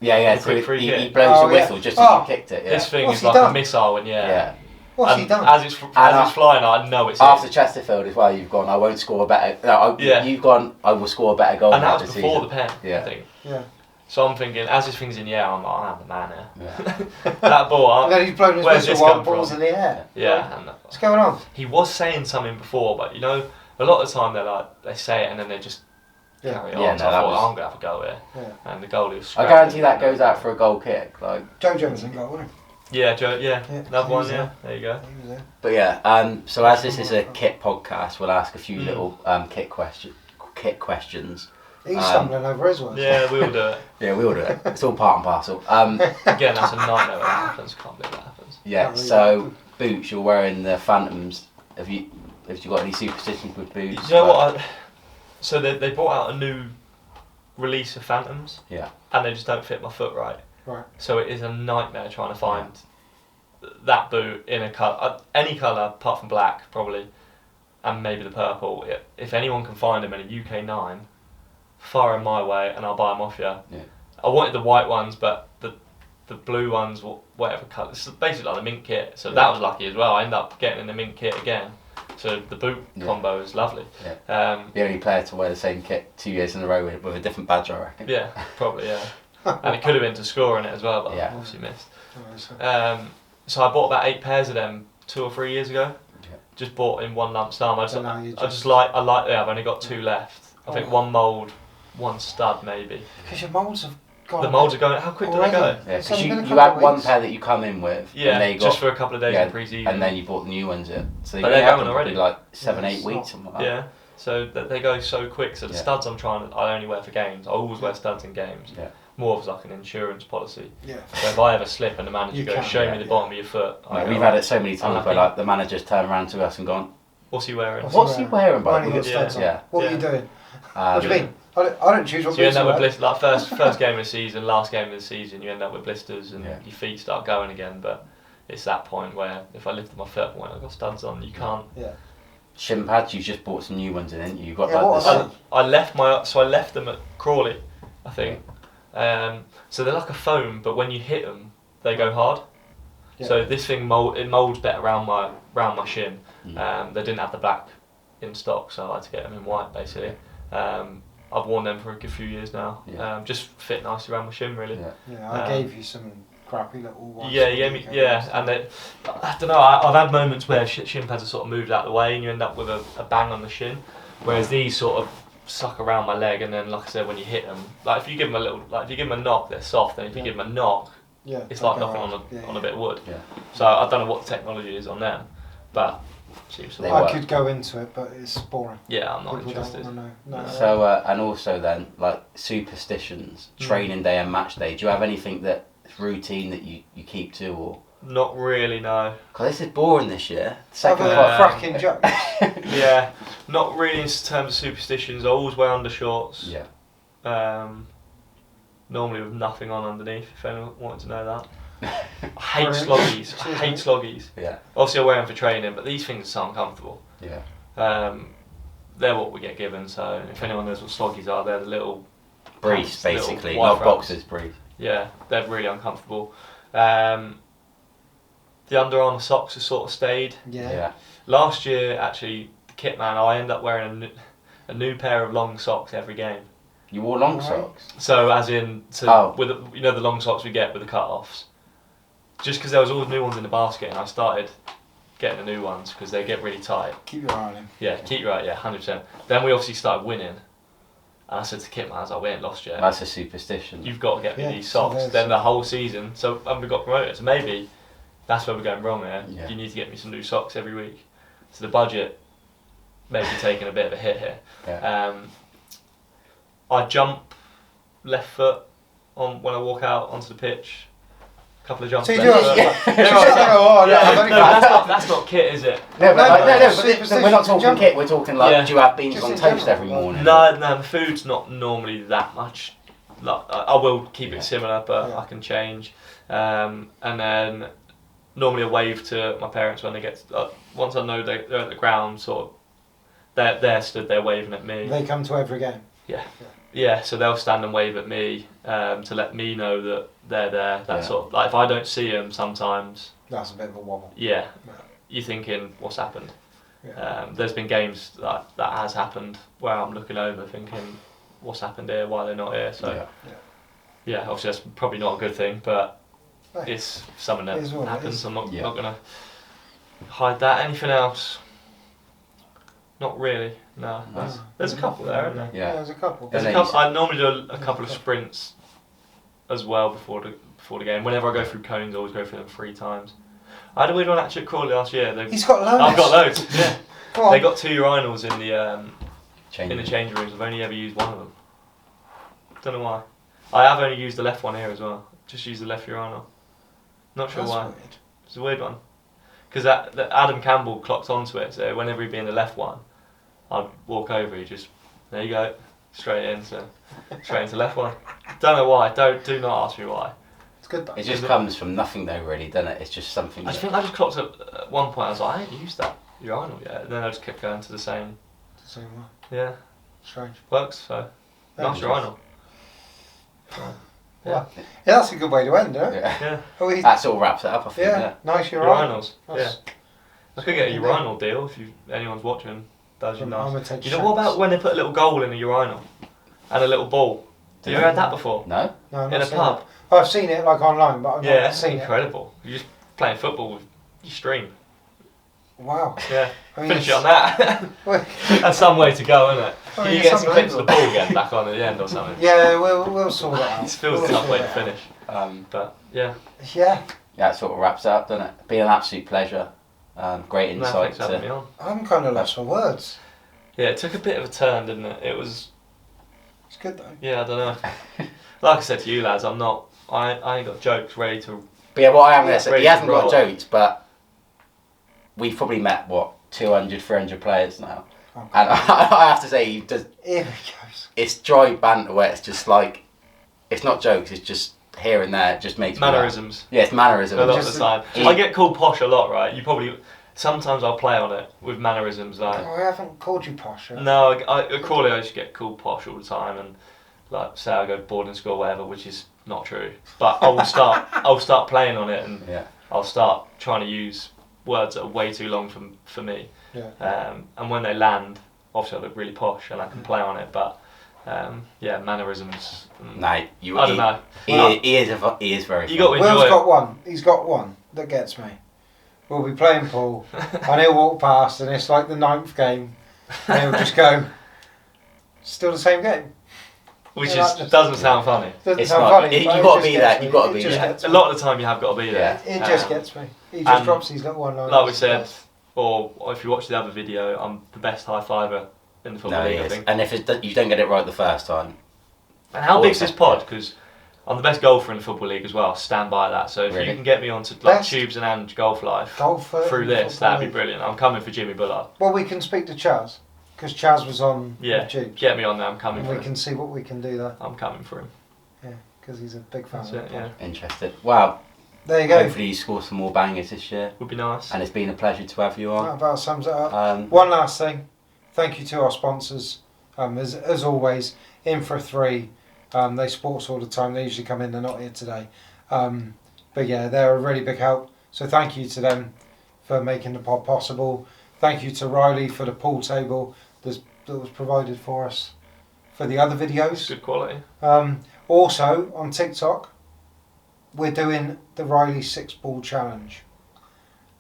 S6: Yeah,
S5: The
S6: so
S5: quick free
S6: he
S5: kick.
S6: blows
S3: Oh,
S6: the
S3: yeah.
S6: whistle just
S3: Oh.
S6: as you kicked it. Yeah.
S5: This thing
S3: What's
S5: is
S3: he
S5: like a
S3: done?
S5: missile, and
S6: Yeah.
S3: What's
S5: and
S3: he done?
S5: As it's flying, I know it's
S6: After
S5: in.
S6: Chesterfield as well, you've gone, I won't score a better. No,
S5: Yeah.
S6: You've gone, I will score a better goal
S5: And that
S6: this
S5: was before the
S6: season.
S5: pen,
S6: Yeah.
S5: I think.
S3: Yeah.
S5: So I'm thinking, as this thing's in the air, I'm like, I'm the man here.
S6: Yeah.
S5: That ball,
S3: And then he's blown his
S5: where's
S3: whistle
S5: this
S3: while
S5: come
S3: the ball's
S5: from?
S3: in the air.
S5: Yeah, and
S3: What's going on?
S5: he was saying something before, but you know, a lot of the time they say it and then they just
S3: Yeah.
S5: carry on.
S6: Yeah,
S5: So
S6: no,
S5: I
S6: that
S5: thought,
S6: was-
S5: I'm gonna have a go here,
S3: Yeah.
S5: and the goalie was.
S6: I guarantee that goes out for a goal kick. Like,
S3: Jojo's in goal, wasn't
S5: Yeah, Joe. Yeah,
S3: Yeah,
S5: another
S3: he
S5: one.
S3: was
S5: Yeah,
S3: there.
S5: there you go.
S3: he? He was there.
S6: but yeah. So as this is a kit podcast, we'll ask a few little kit questions.
S3: He's stumbling over his words.
S5: Yeah, we all do it.
S6: Yeah, we all do it. It's all part and parcel.
S5: Again, that's a nightmare when that happens. Can't believe that happens.
S6: Yeah. So boots, you're wearing the Phantoms. Have you got any superstitions with boots?
S5: You know what? So they brought out a new release of Phantoms.
S6: Yeah.
S5: And they just don't fit my foot right.
S3: Right.
S5: So it is a nightmare trying to find that boot in a colour, any colour apart from black probably, and maybe the purple. If anyone can find them in a UK 9, fire them my way and I'll buy them off you.
S6: Yeah.
S5: I wanted the white ones, but the blue ones, whatever colour, it's basically like the mint kit. So that was lucky as well. I ended up getting in the mint kit again. So the boot combo is lovely.
S6: Yeah. The only player to wear the same kit 2 years in a row with a different badge, I reckon.
S5: Yeah, probably, yeah. And it could have been to score in it as well, but
S6: Yeah.
S5: I obviously missed.
S3: Right, so-
S5: So I bought about 8 pairs of them 2 or 3 years ago.
S6: Yeah.
S5: Just bought in one lump sum.
S3: So now you
S5: I've only got 2 left. I think one mould, one stud maybe.
S3: Because your moulds have gone.
S5: The moulds are going. How quick do they go?
S3: Already?
S6: Yeah,
S3: It's
S6: because
S3: only
S6: you
S3: been a
S6: had
S3: couple of
S6: one
S3: weeks.
S6: pair that you come in with,
S5: Yeah,
S6: and they got,
S5: just for a couple of days in pre-season.
S6: and then you bought the new ones in. So
S5: But
S6: you
S5: they're
S6: had
S5: going
S6: them
S5: already.
S6: probably like 7,
S3: Yeah,
S6: 8
S3: it's
S6: weeks,
S3: not-
S6: something like that.
S5: Yeah. So they go so quick. So the
S6: Yeah.
S5: studs I only wear for games. I always wear studs in games.
S6: Yeah.
S5: More of like an insurance policy.
S3: Yeah.
S5: So if I ever slip and the manager
S3: You
S5: goes,
S3: can,
S5: show
S6: yeah,
S5: me the
S6: yeah.
S5: bottom of your foot. I
S6: Like,
S5: go,
S6: we've had it so many times where
S5: Unlucky.
S6: like the managers turn around to us and gone,
S5: What's he wearing?
S6: "What's he wearing,
S3: Why
S6: bud?"
S3: don't you got
S5: Yeah.
S3: studs on?
S6: Yeah.
S3: What
S5: Yeah.
S3: are you doing? What do you
S6: Um,
S3: mean? I don't choose what
S5: So you end
S3: boots I
S5: up with
S3: wear.
S5: blisters, like first game of the season, last game of the season, you end up with blisters and
S6: Yeah.
S5: your feet start going again. But it's that point where if I lifted my foot up when I've got studs on, you can't.
S3: Yeah.
S6: Shin pads, you just bought some new ones in, didn't you? You got
S3: Yeah,
S6: like
S3: what
S6: this.
S3: are they?
S5: I left them at Crawley, I think. So they're like a foam, but when you hit them, they go hard.
S3: Yeah.
S5: So this thing molds better around my shin.
S6: Mm.
S5: They didn't have the black in stock, so I had to get them in white basically. I've worn them for a good few years now.
S6: Yeah.
S5: Just fit nicely around my shin really.
S6: Yeah.
S3: Yeah, I gave you some crappy little ones.
S5: Yeah, and I don't know. I've had moments where shin pads have sort of moved out of the way, and you end up with a bang on the shin, whereas these sort of suck around my leg, and then like I said, when you hit them, like if you give them a knock, they're soft, and if you give them a knock,
S3: Yeah,
S5: it's
S3: they
S5: like
S3: go
S5: knocking
S3: hard.
S5: on a bit of wood.
S6: Yeah.
S5: So I don't know what the technology is on them, but seems to
S6: They
S5: work.
S6: work.
S3: I could go into it, but it's boring.
S5: Yeah, I'm not
S3: People
S5: interested.
S3: don't want to know. No.
S6: So and also then like superstitions, training day and match day. Do you have anything that's routine that you keep to, or?
S5: Not really, no.
S6: Cause this is boring this year.
S3: Second
S6: Second
S5: half.
S6: half.
S3: fracking jokes.
S5: Yeah, not really in terms of superstitions. I always wear undershorts.
S6: Yeah.
S5: Normally with nothing on underneath, if anyone wanted to know that. I hate
S3: Brilliant.
S5: sloggies. I hate sloggies.
S6: Yeah.
S5: Obviously I wear them for training, but these things are so uncomfortable.
S6: Yeah.
S5: They're what we get given, so if anyone knows what sloggies are, they're the little
S6: Briefs,
S5: pants, little
S6: basically,
S5: white
S6: not
S5: fronts.
S6: boxers. Briefs.
S5: Yeah, they're really uncomfortable. The Under Armour socks have sort of stayed.
S3: Yeah.
S6: Yeah.
S5: Last year, actually, the Kitman, I ended up wearing a new pair of long socks every game.
S6: You wore long
S3: Right.
S6: socks.
S5: So as in, with the long socks we get with the cut-offs. Just because there was all the new ones in the basket, and I started getting the new ones because they get really tight.
S3: Keep your eye on him.
S5: Yeah, keep right. Yeah, 100%. Then we obviously started winning, and I said to Kitman, I was like, "We ain't lost yet.
S6: That's a superstition.
S5: You've got to get me
S3: Yeah,
S5: these
S3: so
S5: socks."
S3: there's-
S5: Then the whole season, and we got promoted. So maybe that's where we're going wrong here.
S6: Yeah.
S5: You need to get me some new socks every week. So the budget may be taking a bit of a hit here.
S6: Yeah.
S5: I jump left foot on when I walk out onto the pitch. A couple of jumps.
S3: So you
S5: left
S3: do
S5: foot.
S3: it.
S5: There are some-
S3: Oh, no,
S5: Yeah,
S3: I've
S5: no,
S3: only got-
S5: that's not kit, is it?
S6: No, but
S3: no,
S6: we're not talking
S3: jump.
S6: kit. We're talking like,
S5: Yeah.
S6: do you have beans
S3: Just
S6: on
S3: in
S6: toast
S3: general,
S6: every
S3: like-
S6: morning?
S5: No, food's not normally that much. Like, I will keep
S6: Yeah.
S5: it similar, but
S3: Yeah.
S5: I can change. And then normally a wave to my parents when they get once I know they're at the ground, sort of they're stood there waving at me.
S3: They come to every game.
S5: Yeah, so they'll stand and wave at me to let me know that they're there. That
S6: Yeah.
S5: sort of, like if I don't see them sometimes,
S3: That's a bit of a wobble.
S5: yeah,
S3: Yeah.
S5: you're thinking what's happened.
S3: Yeah.
S5: There's been games that has happened where I'm looking over thinking what's happened here, why they're not here. So yeah, obviously that's probably not a good thing, but
S3: No.
S5: it's something that
S3: It is what it
S5: happens.
S3: is.
S5: I'm not
S6: Yeah.
S5: gonna hide that. Anything else? Not really. No.
S6: Nice.
S5: There's a couple there, isn't there?
S6: Yeah.
S3: There's a couple.
S5: There's
S6: And
S5: a
S6: then
S5: couple. I normally do a couple of sprints as well before the game. Whenever I go through cones, I always go through them 3 times. I had a weird one actually at Crawley last year.
S3: He's got loads.
S5: I've got loads. Yeah.
S3: Go on.
S5: They got 2 urinals in the
S6: Change.
S5: change rooms. I've only ever used one of them. Don't know why. I have only used the left one here as well. Just used the left urinal. Not sure
S3: That's
S5: why.
S3: weird.
S5: It's a weird one. Because Adam Campbell clocked onto it, so whenever he'd be in the left one, I'd walk over, he'd just, there you go, straight into left one. Don't know why, do not ask me why.
S3: It's good though.
S6: It just comes from nothing though, really, doesn't it? It's just something.
S5: I
S6: that-
S5: think I just clocked at one point, I was like, I ain't used that urinal yet. And then I just kept going to the same,
S3: It's the same one.
S5: yeah,
S3: Strange.
S5: works, so, nice urinal.
S3: Yeah, that's a good way to end, isn't it?
S6: Yeah.
S5: Yeah,
S3: Oh, he,
S6: That sort of wraps it up, I think.
S3: yeah,
S6: Yeah.
S3: nice urinal.
S5: urinals, yeah.
S3: That's-
S5: I could get a
S3: Yeah.
S5: urinal deal if anyone's watching, does you
S3: I'm
S5: nice.
S3: gonna take
S5: You know what about
S3: shots.
S5: when they put a little goal in a urinal and a little ball? Have you ever had that before?
S6: No.
S3: No, I've
S5: In
S3: not
S5: a
S3: seen
S5: pub?
S3: it. I've seen it like online, but I've
S5: Yeah,
S3: not
S5: it's
S3: seen
S5: incredible. You're just playing football with your stream.
S3: it. Wow.
S5: Yeah,
S3: I mean,
S5: finish it on that.
S3: Well,
S5: That's some way to go, isn't it?
S3: I
S5: Can
S3: mean,
S5: you
S3: it's
S5: get some clips of the
S3: unbelievable.
S5: ball again back on at the end or something?
S3: yeah, we'll sort that out.
S5: It feels
S3: We'll
S5: a tough
S3: sort
S5: way to
S3: that out.
S5: finish. But yeah,
S3: Yeah,
S6: That sort of wraps it up, doesn't it? Been an absolute pleasure. Great
S5: no,
S6: insight
S5: thanks for having me
S6: to.
S5: on.
S3: I'm kind of lost for words.
S5: Yeah, it took a bit of a turn, didn't it? It was,
S3: It's good though.
S5: yeah, I don't know. Like I said to you lads, I ain't got jokes ready to.
S6: But yeah, what I am going to say,
S5: Ready
S6: he
S5: to
S6: hasn't got
S5: roll.
S6: jokes, but we've probably met, 200, 300 players now.
S3: Oh,
S6: And I have to say, he does.
S3: Here it goes.
S6: It's dry banter where it's just like, it's not jokes, it's just here and there, it just makes me laugh.
S5: Mannerisms.
S6: Yeah, it's mannerisms.
S5: A lot of
S3: Just-
S5: the time.
S6: he-
S5: I get called posh a lot, right? You probably. Sometimes I'll play on it with mannerisms like.
S3: Oh, I haven't called you posh. Yet.
S5: No, at Crawley I used to get called posh all the time and like say I go to boarding school or whatever, which is not true. But I'll start playing on it and
S6: Yeah.
S5: I'll start trying to use words that are way too long for me.
S3: Yeah.
S5: And when they land, obviously I look really posh and I can play on it. But yeah, mannerisms.
S6: No, you.
S5: I don't know.
S6: He is very.
S5: You got
S6: funny.
S5: to
S3: Will's
S5: enjoy
S3: got
S5: it.
S3: one. He's got one that gets me. We'll be playing pool, and he'll walk past, and it's like the 9th game, and he'll just go, "Still the same game."
S5: Which
S3: Yeah,
S5: is
S3: that just-
S5: doesn't sound funny.
S3: Doesn't
S6: It's
S3: sound
S6: not.
S3: funny.
S6: You
S3: but it
S6: gotta
S3: just
S6: be
S3: gets
S6: there,
S3: me.
S6: you gotta
S3: It
S6: be
S3: just
S6: there.
S3: gets
S5: A
S3: me.
S5: lot of the time you have got to be there.
S6: Yeah.
S3: It just
S5: Um,
S3: gets me. He just
S5: and
S3: drops these little one-liners.
S5: Like we said, or if you watch the other video, I'm the best high fiver in the football
S6: No, he
S5: league, I
S6: is.
S5: think.
S6: And if you don't get it right the first time,
S5: And how big's this
S6: Awesome.
S5: pod? Because I'm the best golfer in the football league as well. Stand by that. So if
S6: Really?
S5: you can get me onto like
S3: Best
S5: Tubes and Golf Life
S3: Golfer
S5: through
S3: in the
S5: this,
S3: football
S5: that'd be
S3: league.
S5: brilliant. I'm coming for Jimmy Bullard.
S3: Well, we can speak to Chaz, because Chaz was on
S5: Yeah,
S3: the Tubes,
S5: get me on there. I'm coming
S3: and
S5: for
S3: we
S5: him.
S3: can see what we can do there.
S5: I'm coming for him.
S3: Yeah, because he's a big fan
S5: That's
S3: of
S5: it.
S3: the
S5: Yeah,
S3: pod.
S6: interested. Wow.
S3: There you go.
S6: Hopefully you score some more bangers this year.
S5: would be nice.
S6: And it's been a pleasure to have you
S3: That
S6: on.
S3: about sums it up.
S6: One
S3: One last thing, thank you to our sponsors. As always, in for 3. They support us all the time. They usually come in. They're not here today, but yeah, they're a really big help. So thank you to them for making the pod possible. Thank you to Riley for the pool table that was provided for us for the other videos.
S5: Good quality.
S3: Also on TikTok, we're doing the Riley 6-ball challenge.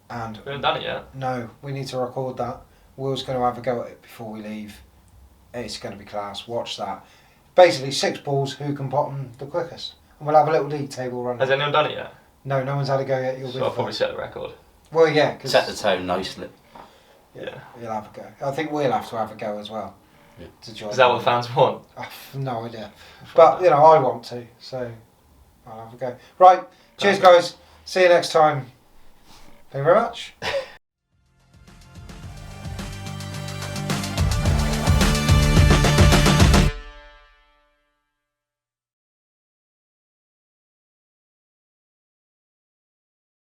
S3: And
S5: We haven't done it yet.
S3: no, we need to record that. Will's going to have a go at it before we leave. It's going to be class. Watch that. Basically, 6 balls, who can pot them the quickest. And we'll have a little league table running.
S5: Has anyone done it yet?
S3: No, no one's had a go yet. You'll be
S5: So
S3: the
S5: I'll probably
S3: first.
S5: set the record.
S3: Well, yeah. Cause
S6: Set the tone nicely.
S5: Yeah.
S3: You'll have a go. I think we'll have to have a go as well.
S6: Yeah.
S3: To join.
S5: Is that what the fans want?
S3: I've no idea. But, you know, I want to. So, I'll have a go. Right. Cheers, guys. See you next time. Thank you very much.